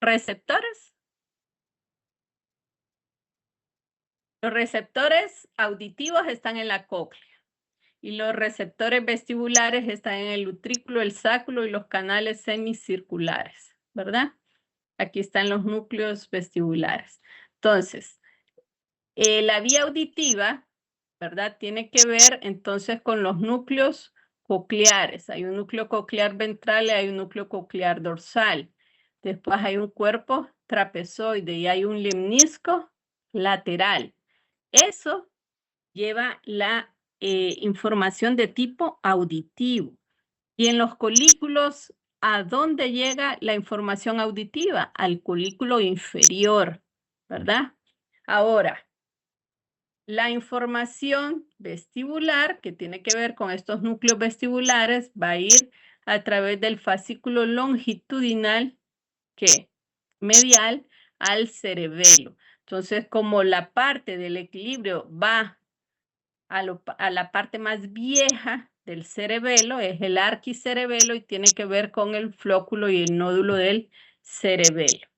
¿Receptores? Los receptores auditivos están en la cóclea y los receptores vestibulares están en el utrículo, el sáculo y los canales semicirculares, ¿verdad? Aquí están los núcleos vestibulares. Entonces, la vía auditiva, ¿verdad? Tiene que ver entonces con los núcleos cocleares. Hay un núcleo coclear ventral y hay un núcleo coclear dorsal. Después hay un cuerpo trapezoide y hay un lemnisco lateral. Eso lleva la información de tipo auditivo. Y en los colículos, ¿a dónde llega la información auditiva? Al colículo inferior, ¿verdad? Ahora, la información vestibular, que tiene que ver con estos núcleos vestibulares, va a ir a través del fascículo longitudinal, que medial, al cerebelo. Entonces, como la parte del equilibrio va a la parte más vieja del cerebelo, es el arquicerebelo y tiene que ver con el flóculo y el nódulo del cerebelo.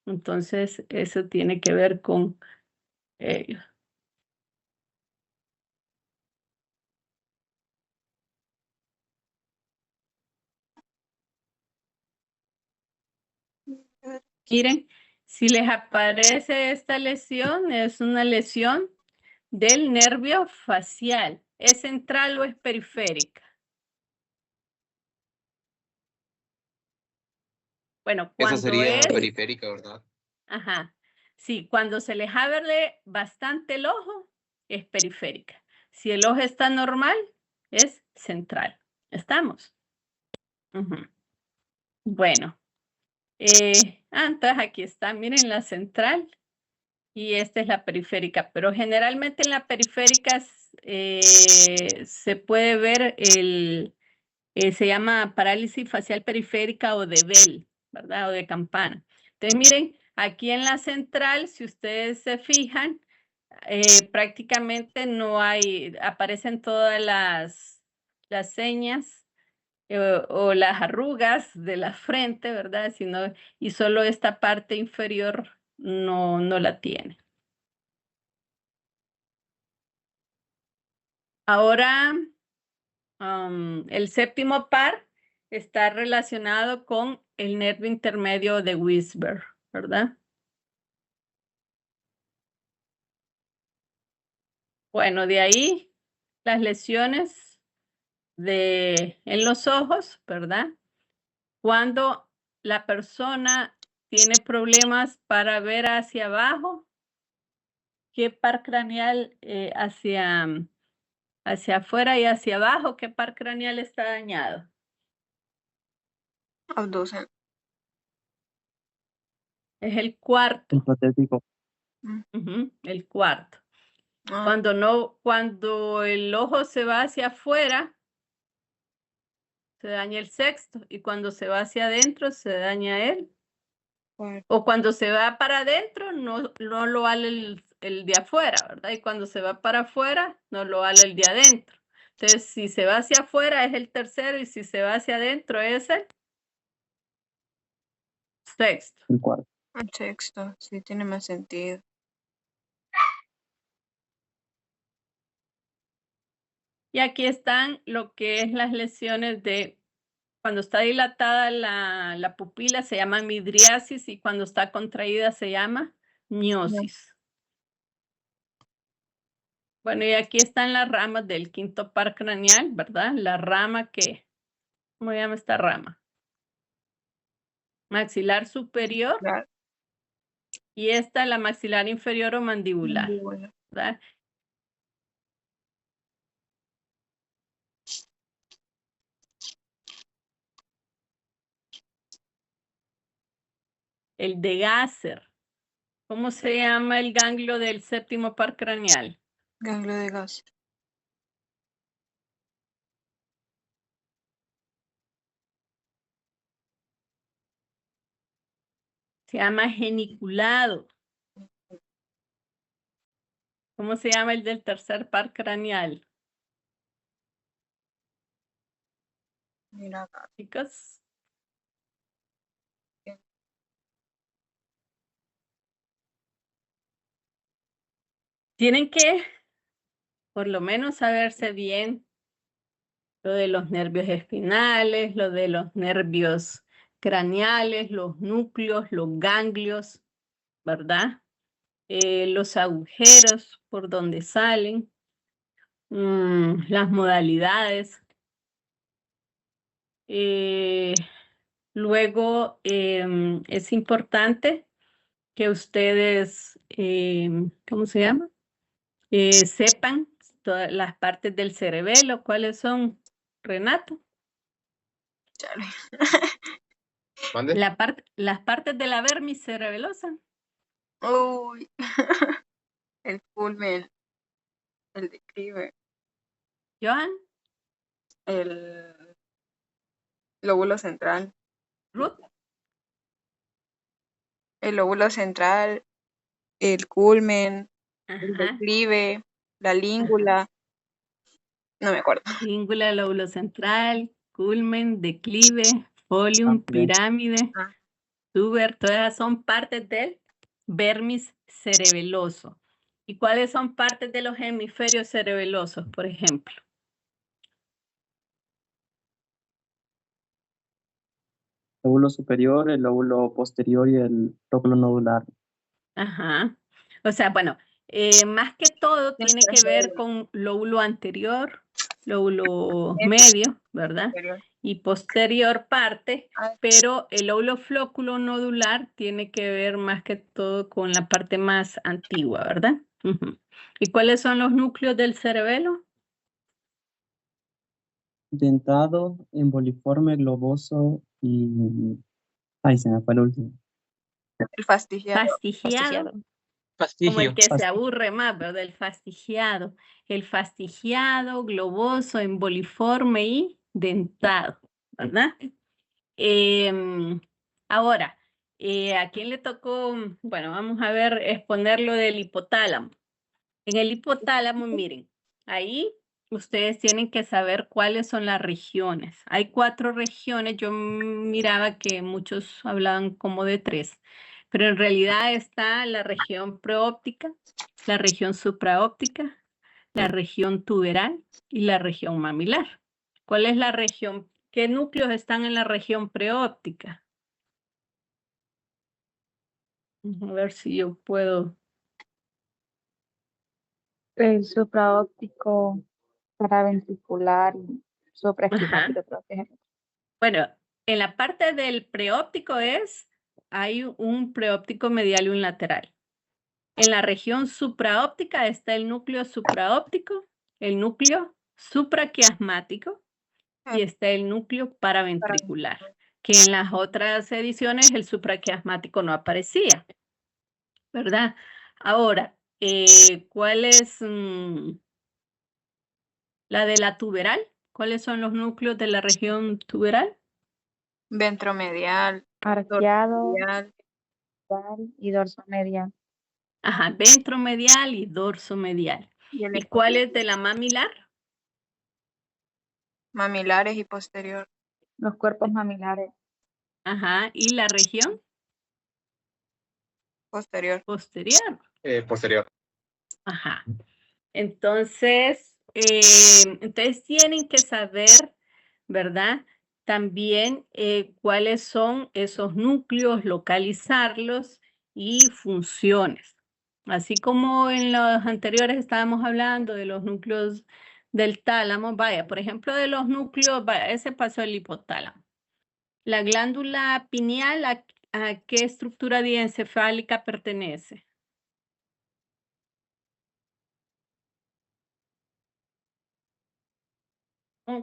Entonces, eso tiene que ver con ello. Miren, si les aparece esta lesión, es una lesión del nervio facial. ¿Es central o es periférica? Bueno, Esa cuando sería es... periférica, ¿verdad? Ajá. Sí, cuando se les abre bastante el ojo, es periférica. Si el ojo está normal, es central. ¿Estamos? Ujú. Bueno. Entonces aquí está, miren la central y esta es la periférica, pero generalmente en la periférica se puede ver se llama parálisis facial periférica o de Bell, ¿verdad? O de campana. Entonces, miren, aquí en la central, si ustedes se fijan, prácticamente no hay, aparecen todas las señas o las arrugas de la frente, ¿verdad? Y solo esta parte inferior no la tiene. Ahora, el séptimo par está relacionado con el nervio intermedio de Wisber, ¿verdad? Bueno, de ahí las lesiones en los ojos, ¿verdad? Cuando la persona tiene problemas para ver hacia abajo, ¿qué par craneal hacia afuera y hacia abajo, qué par craneal está dañado? Abducen. Es el cuarto. Hipotético. El cuarto. Ah, Cuando el ojo se va hacia afuera, se daña el sexto, y cuando se va hacia adentro, se daña él. cuarto. O cuando se va para adentro, no lo vale el de afuera, ¿verdad? Y cuando se va para afuera, no lo vale el de adentro. Entonces, si se va hacia afuera es el tercero y si se va hacia adentro es el sexto. El cuarto. El sexto, sí tiene más sentido. Y aquí están lo que es las lesiones de cuando está dilatada la pupila se llama midriasis y cuando está contraída se llama miosis. Bueno, y aquí están las ramas del quinto par craneal, ¿verdad? La rama que, ¿cómo se llama esta rama? Maxilar superior Claro. y esta la maxilar inferior o mandibular, Mandíbula. ¿verdad? El de Gasser. ¿Cómo se llama el ganglio del séptimo par craneal? Ganglio de gas. Se llama geniculado. ¿Cómo se llama el del tercer par craneal? Mira acá. Chicos. Tienen que, por lo menos, saberse bien lo de los nervios espinales, lo de los nervios craneales, los núcleos, los ganglios, ¿verdad? Los agujeros por donde salen, las modalidades. Luego, es importante que ustedes, ¿cómo se llama? Sepan todas las partes del cerebelo. ¿Cuáles son, Renato? Chale. ¿Mande? Las partes de la vermis cerebelosa. Uy. El culmen. El declive. Johan, El lóbulo central. Ruth, El lóbulo central. El culmen. El ajá, declive. La língula. No me acuerdo. língula, lóbulo central, culmen, declive, folium, Bien. pirámide, Ah. tuber, todas esas son partes del vermis cerebeloso. ¿Y cuáles son partes de los hemisferios cerebelosos, por ejemplo? Lóbulo superior, el lóbulo posterior y el lóbulo nodular. Ajá. O sea, bueno, más que todo tiene que ver con lóbulo anterior, lóbulo medio, ¿verdad? Superior. Y posterior parte, Ah, pero el lóbulo flóculo nodular tiene que ver más que todo con la parte más antigua, ¿verdad? Ujú. ¿Y cuáles son los núcleos del cerebelo? Dentado, emboliforme, globoso y... Ay, se me fue el último. el fastigiado. Fastigiado. Fastigiado. Como el que se Fastigiado. aburre más, ¿verdad? El fastigiado, globoso, emboliforme y dentado, ¿verdad? Ahora, ¿a quién le tocó? Bueno, vamos a ver, exponer lo del hipotálamo. En el hipotálamo, miren, ahí ustedes tienen que saber cuáles son las regiones. Hay 4 regiones, yo miraba que muchos hablaban como de 3, pero en realidad está la región preóptica, la región supraóptica, la región tuberal y la región mamilar. ¿Cuál es la región? ¿Qué núcleos están en la región preóptica? A ver si yo puedo. El supraóptico, paraventricular y supraestigmático, creo que es. Bueno, en la parte del preóptico hay un preóptico medial y un lateral. En la región supraóptica está el núcleo supraóptico, el núcleo supraquiasmático y está el núcleo paraventricular, que en las otras ediciones el supraquiasmático no aparecía, ¿verdad? Ahora, ¿cuál es la de la tuberal? ¿Cuáles son los núcleos de la región tuberal? Ventromedial. Arqueado, Dorsomedial. y dorsomedial. Ajá, ventromedial y dorsomedial. Y el ¿Y cuál es de la mamilar? mamilares y posterior. Los cuerpos mamilares. Ajá, ¿y la región Posterior. posterior? Posterior. Ajá. Entonces, tienen que saber, ¿verdad? También cuáles son esos núcleos, localizarlos y funciones, Así como en los anteriores estábamos hablando de los núcleos del tálamo, vaya, por ejemplo, de los núcleos, vaya, ese pasó el hipotálamo. La glándula pineal, ¿a qué estructura diencefálica pertenece?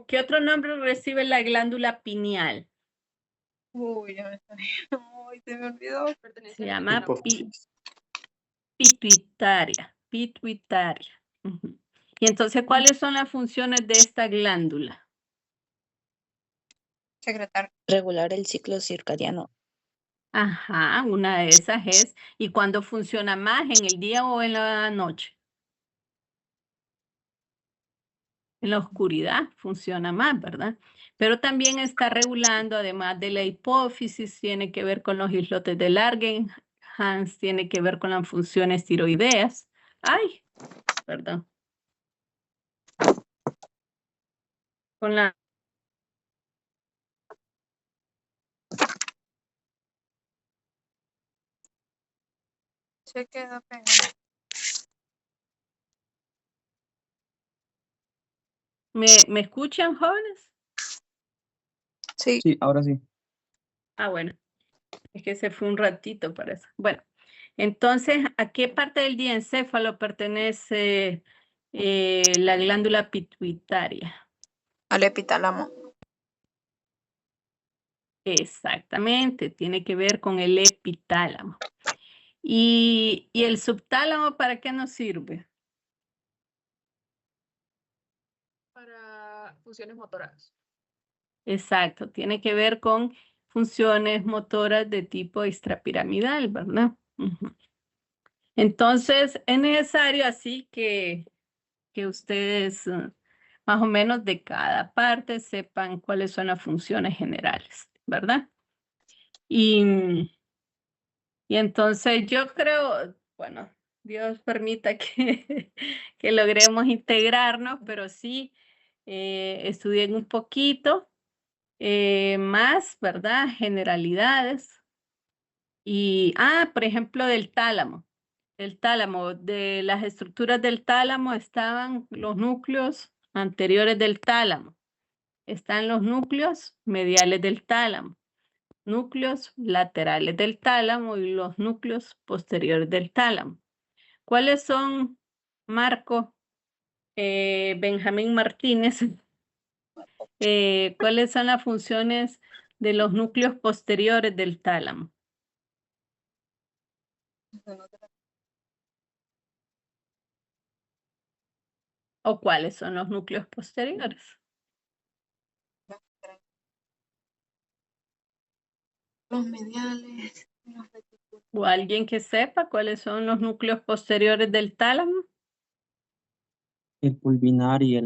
¿Qué otro nombre recibe la glándula pineal? Uy, ya me está. Uy, se me olvidó. Se llama Hipófisis. pituitaria. Pituitaria. Ujú. Y entonces, ¿cuáles son las funciones de esta glándula? Secretar. Regular el ciclo circadiano. Ajá, una de esas es. ¿Y cuándo funciona más? ¿En el día o en la noche? En la oscuridad funciona más, ¿verdad? Pero también está regulando, además de la hipófisis, tiene que ver con los islotes de Langerhans, tiene que ver con las funciones tiroideas. Ay, perdón. Con la Se quedó pegado. ¿Me escuchan, jóvenes? Sí. Sí, ahora sí. Ah, bueno. Es que se fue un ratito para eso. Bueno, entonces, ¿a qué parte del diencéfalo pertenece la glándula pituitaria? Al epitálamo. Exactamente, tiene que ver con el epitálamo. ¿Y el subtálamo para qué nos sirve? Para funciones motoras. Exacto, tiene que ver con funciones motoras de tipo extrapiramidal, ¿verdad? Ujú. Entonces, es necesario así que ustedes más o menos de cada parte sepan cuáles son las funciones generales, ¿verdad? Y entonces yo creo, bueno, Dios permita que, que logremos integrarnos, pero sí estudien un poquito más, ¿verdad? Generalidades. Y, por ejemplo, del tálamo. El tálamo, de las estructuras del tálamo estaban los núcleos anteriores del tálamo. Están los núcleos mediales del tálamo, núcleos laterales del tálamo y los núcleos posteriores del tálamo. ¿Cuáles son, Marco, Benjamín Martínez? ¿Cuáles son las funciones de los núcleos posteriores del tálamo? ¿O cuáles son los núcleos posteriores? Los mediales. ¿O alguien que sepa cuáles son los núcleos posteriores del tálamo? El pulvinar y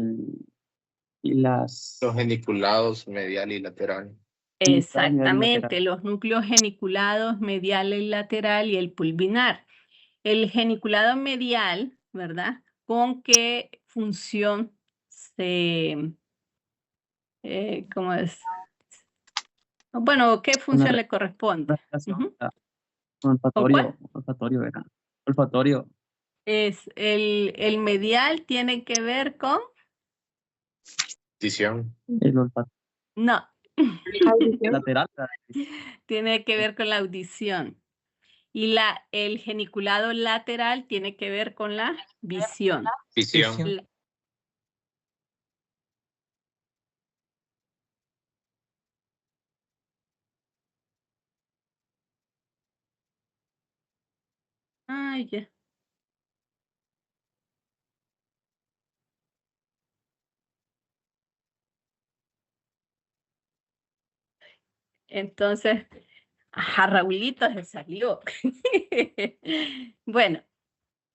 las Los geniculados medial y lateral. Exactamente, los núcleos geniculados medial y lateral y el pulvinar. El geniculado medial, ¿verdad? ¿Con qué función cómo es? Bueno, ¿qué función le corresponde? Ujú. ¿Con cuál? olfatorio, ¿verdad? Olfatorio. Es el medial tiene que ver con, Audición. El olfatorio no, lateral. tiene que ver con la audición. Y el geniculado lateral tiene que ver con la visión. Visión. La- Ay, ya. Entonces, ajá, Raulito se salió. Bueno,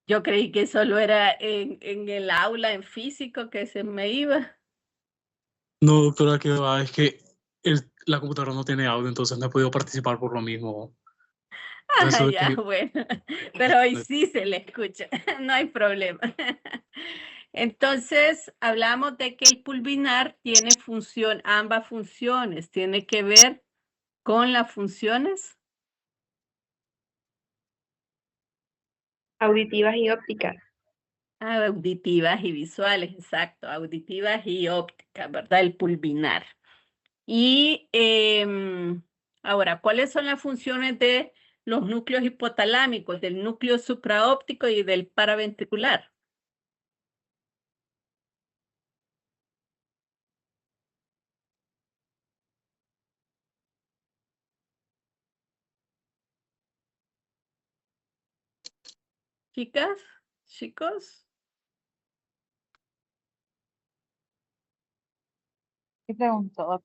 yo creí que solo era en el aula, en físico, que se me iba. No, doctora, que va, es que la computadora no tiene audio, entonces no he podido participar por lo mismo. Por eso es Ya, que bueno, pero hoy sí se le escucha, no hay problema. Entonces, hablamos de que el pulvinar tiene función, ambas funciones, tiene que ver con las funciones Auditivas y ópticas. Auditivas y visuales, exacto, auditivas y ópticas, ¿verdad? El pulvinar. Y ahora, ¿cuáles son las funciones de los núcleos hipotalámicos, del núcleo supraóptico y del paraventricular? Chicas, chicos. ¿Qué preguntó?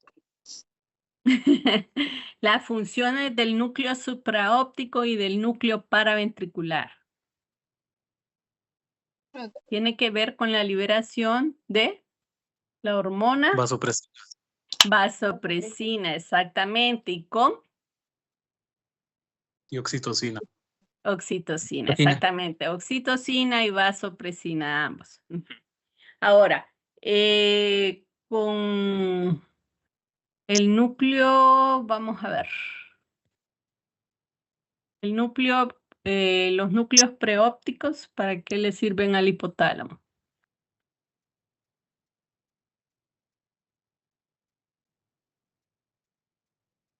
Las funciones del núcleo supraóptico y del núcleo paraventricular. Tiene que ver con la liberación de la hormona Vasopresina. vasopresina, exactamente, y con Y oxitocina. oxitocina, Oxitocina. exactamente, oxitocina y vasopresina ambos. Ujú. Ahora, con el núcleo, vamos a ver. El núcleo, los núcleos preópticos, ¿para qué le sirven al hipotálamo?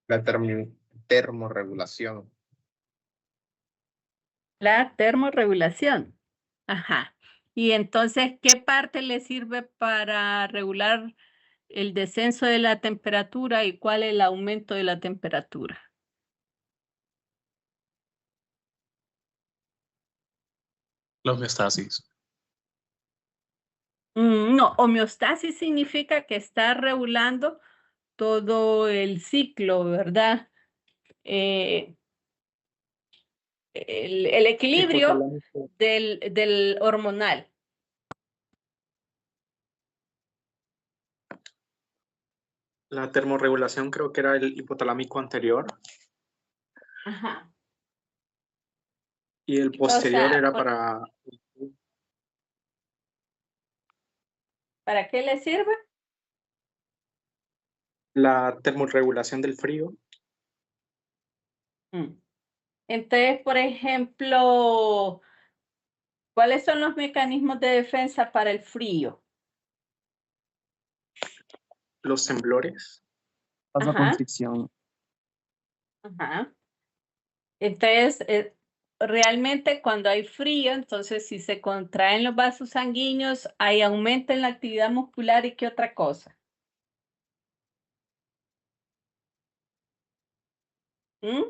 La termorregulación. La termorregulación. Ajá. Y entonces, ¿qué parte le sirve para regular el descenso de la temperatura y cuál es el aumento de la temperatura? La homeostasis. No, homeostasis significa que está regulando todo el ciclo, ¿verdad? El equilibrio Hipotalámico. del hormonal. La termorregulación creo que era el hipotalámico anterior Ajá. y el O posterior sea, era para ¿para qué le sirve? la termorregulación del frío. Entonces, por ejemplo, ¿cuáles son los mecanismos de defensa para el frío? Los temblores. Vasoconstricción. Ajá. Entonces, realmente cuando hay frío, entonces si se contraen los vasos sanguíneos, hay aumento en la actividad muscular y qué otra cosa. ¿Mm?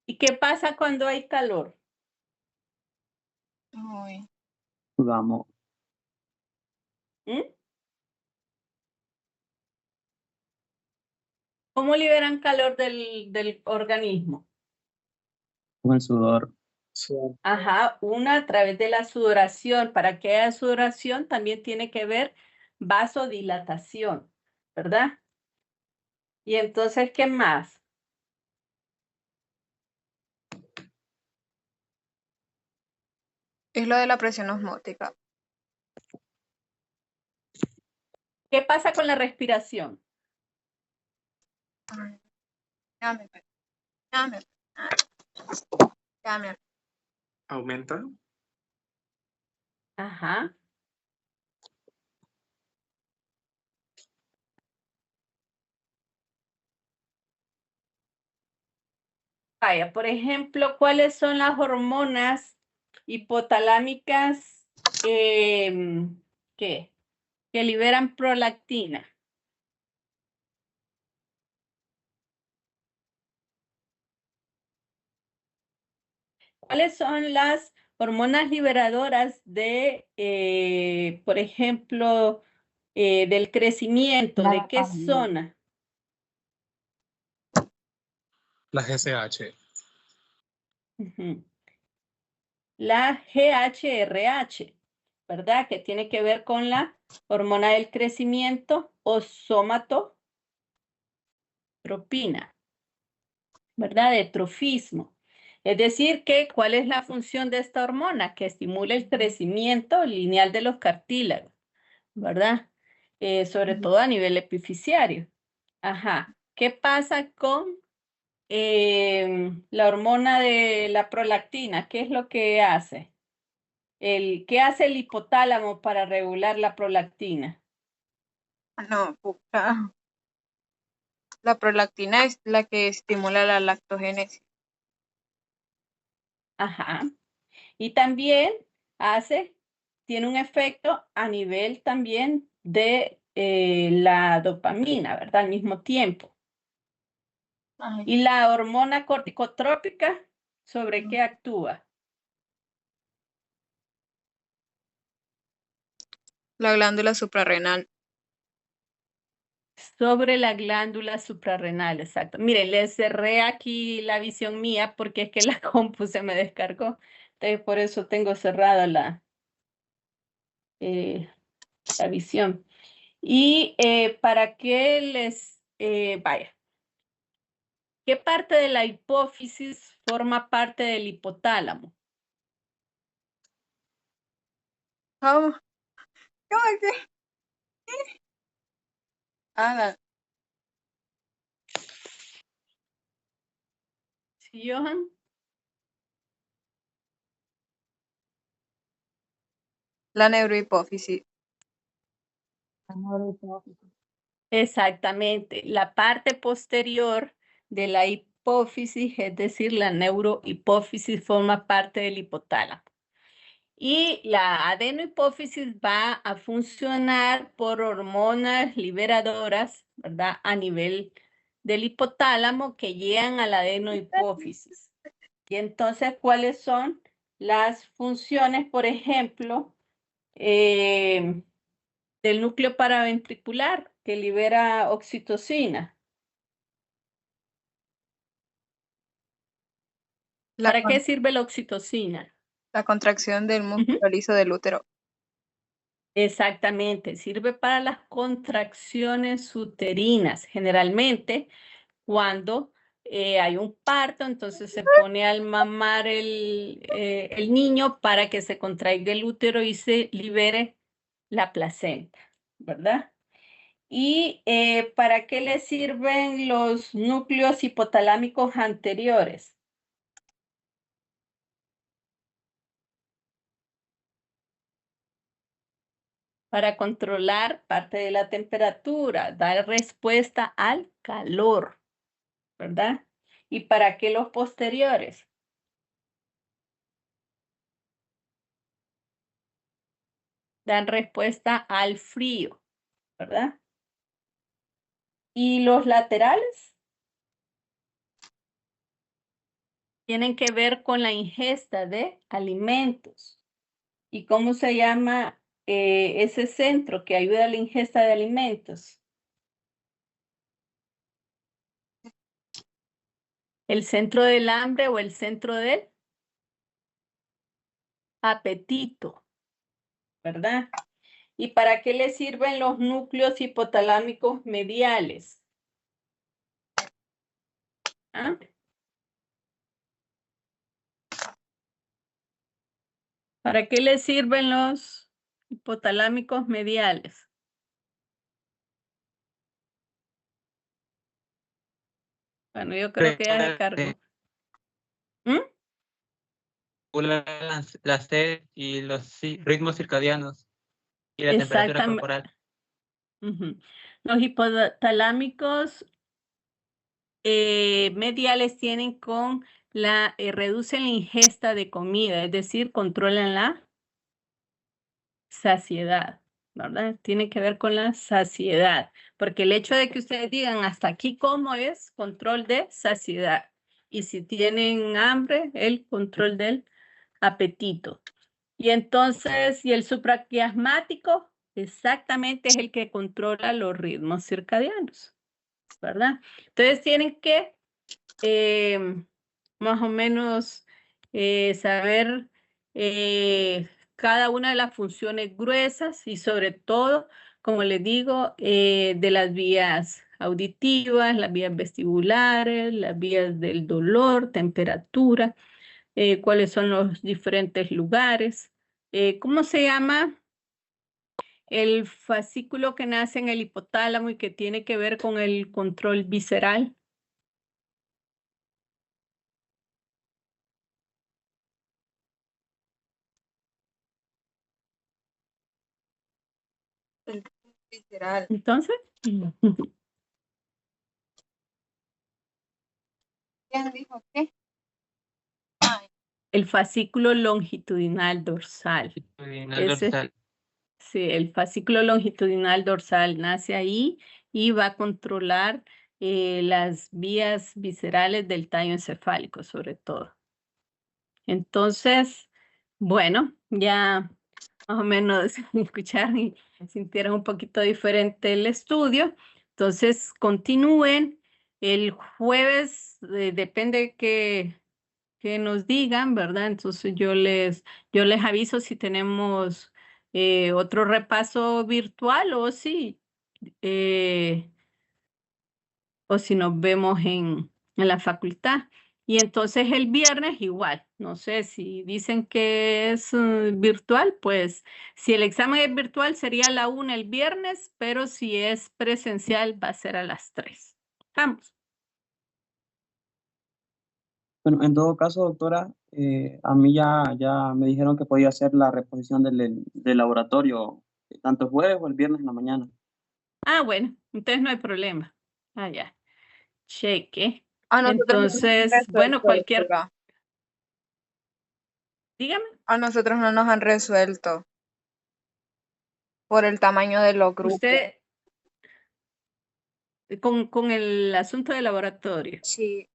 ¿Y qué pasa cuando hay calor? Uy, Sudamos. ¿Mm? ¿Cómo liberan calor del organismo? Con el sudor. Ajá, una a través de la sudoración. Para que haya sudoración también tiene que ver vasodilatación, ¿verdad? Y entonces, ¿qué más? es lo de la presión osmótica. ¿Qué pasa con la respiración? Ay, Dame, dame, dame. Aumenta. Ajá. Vaya, por ejemplo, ¿cuáles son las hormonas hipotalámicas que liberan prolactina? ¿Cuáles son las hormonas liberadoras de, por ejemplo, del crecimiento? La ¿De qué dopamina. zona? La GCH. Ujú. La GHRH, ¿verdad? Que tiene que ver con la hormona del crecimiento o somatotropina, ¿verdad? De trofismo. Es decir, que ¿cuál es la función de esta hormona? Que estimula el crecimiento lineal de los cartílagos, ¿verdad? Sobre todo a nivel epifisiario. Ajá. ¿Qué pasa con la hormona de la prolactina? ¿Qué es lo que hace? ¿Qué hace el hipotálamo para regular la prolactina? No, la prolactina es la que estimula la lactogénesis. Ajá. Y también tiene un efecto a nivel también de la dopamina, ¿verdad? Al mismo tiempo. Ay, ¿Y la hormona corticotrópica sobre qué actúa? la glándula suprarrenal. Sobre la glándula suprarrenal, exacto. Miren, le cerré aquí la visión mía porque es que la compu se me descargó. Entonces, por eso tengo cerrada la visión. ¿Y para qué vaya? ¿Qué parte de la hipófisis forma parte del hipotálamo? ¿Cómo? ¿Cómo es que? Ah, ¿Sí, Johan? la neurohipófisis. Exactamente. La parte posterior de la hipófisis, es decir, la neurohipófisis, forma parte del hipotálamo. Y la adenohipófisis va a funcionar por hormonas liberadoras, ¿verdad? A nivel del hipotálamo que llegan a la adenohipófisis. Y entonces, ¿cuáles son las funciones, por ejemplo, del núcleo paraventricular que libera oxitocina? ¿Para qué sirve la oxitocina? La contracción del músculo liso del útero. Exactamente, sirve para las contracciones uterinas. Generalmente, cuando hay un parto, entonces se pone al mamar el niño para que se contraiga el útero y se libere la placenta, ¿verdad? ¿Y para qué le sirven los núcleos hipotalámicos anteriores? Para controlar parte de la temperatura, dar respuesta al calor, ¿verdad? ¿Y para qué los posteriores? Dan respuesta al frío, ¿verdad? ¿Y los laterales? Tienen que ver con la ingesta de alimentos. ¿Y cómo se llama ese centro que ayuda a la ingesta de alimentos? ¿El centro del hambre o el centro del apetito? ¿Verdad? ¿Y para qué le sirven los núcleos hipotalámicos mediales? ¿Ah? ¿Para qué le sirven los hipotalámicos mediales? Bueno, yo creo que ya se cargó. ¿Mm? La sed y los ritmos circadianos y la temperatura corporal. Ujú. Los hipotalámicos mediales tienen reducen la ingesta de comida, es decir, controlan la saciedad, ¿verdad? Tiene que ver con la saciedad, porque el hecho de que ustedes digan hasta aquí como es control de saciedad. Y si tienen hambre, el control del apetito. Y entonces, ¿y el supraquiasmático? Exactamente es el que controla los ritmos circadianos, ¿verdad? Entonces tienen que más o menos saber cada una de las funciones gruesas y sobre todo, como les digo, de las vías auditivas, las vías vestibulares, las vías del dolor, temperatura, cuáles son los diferentes lugares. ¿Cómo se llama el fascículo que nace en el hipotálamo y que tiene que ver con el control visceral. Literal. Entonces, ¿Quién dijo qué? el fascículo longitudinal dorsal. Longitudinal Ese- dorsal. Sí, el fascículo longitudinal dorsal nace ahí y va a controlar las vías viscerales del tallo encefálico, sobre todo. Entonces, bueno, ya más o menos escucharon y sintieron un poquito diferente el estudio. Entonces, continúen. El jueves, depende que nos digan, ¿verdad? Entonces, yo les aviso si tenemos otro repaso virtual o si nos vemos en la facultad. Y entonces el viernes igual, no sé si dicen que es virtual, pues si el examen es virtual sería a la 1 el viernes, pero si es presencial va a ser a las 3. Vamos. Bueno, en todo caso, doctora, a mí ya me dijeron que podía hacer la reposición del laboratorio tanto el jueves o el viernes en la mañana. Ah, bueno, entonces no hay problema. Ah, ya. Cheque. A nosotros no nos han Entonces, bueno, resuelto, cualquier, doctora. dígame. A nosotros no nos han resuelto por el tamaño de los grupos. Usted, con el asunto del laboratorio. Sí.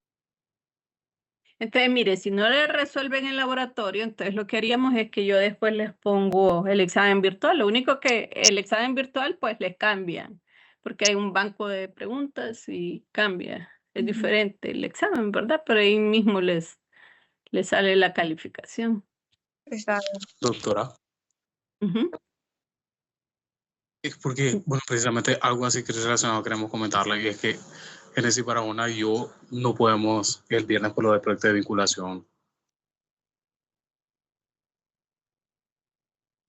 Entonces, mire, si no le resuelven el laboratorio, entonces lo que haríamos es que yo después les pongo el examen virtual. Lo único que el examen virtual, pues les cambian, porque hay un banco de preguntas y cambia. Es diferente el examen, ¿verdad? Pero ahí mismo les sale la calificación. Está bien. Doctora. Ujú. Es porque, bueno, precisamente algo así que relacionado queremos comentarle, y es que Génesis Barahona y yo no podemos el viernes por lo del proyecto de vinculación.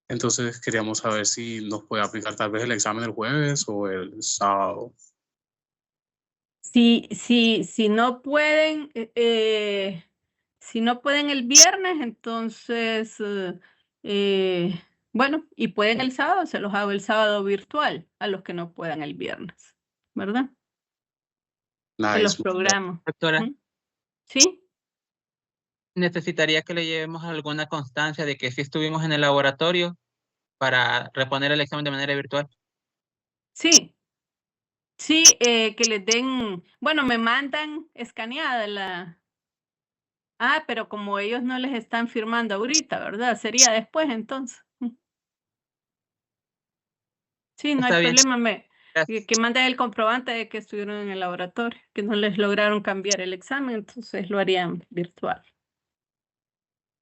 Entonces queríamos saber si nos puede aplicar tal vez el examen el jueves o el sábado. Si no pueden, si no pueden el viernes, entonces, bueno, y pueden el sábado, se los hago el sábado virtual a los que no puedan el viernes, ¿verdad? Se los Nice. programo. Doctora, Ujú. ¿Sí? necesitaría que le llevemos alguna constancia de que sí estuvimos en el laboratorio para reponer el examen de manera virtual. Sí. Sí, que les den, bueno, me mandan escaneada la... Ah, pero como ellos no les están firmando ahorita, ¿verdad? Sería después entonces. Sí, no hay Está bien. problema. Gracias. Que manden el comprobante de que estuvieron en el laboratorio, que no les lograron cambiar el examen, entonces lo harían virtual.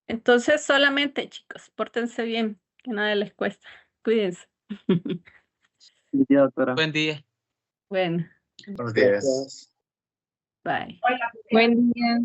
Entonces, solamente, chicos, pórtense bien, que nada les cuesta. Cuídense. Buen día, doctora. Buen día. Bueno, Buenos días. bye. Buen día.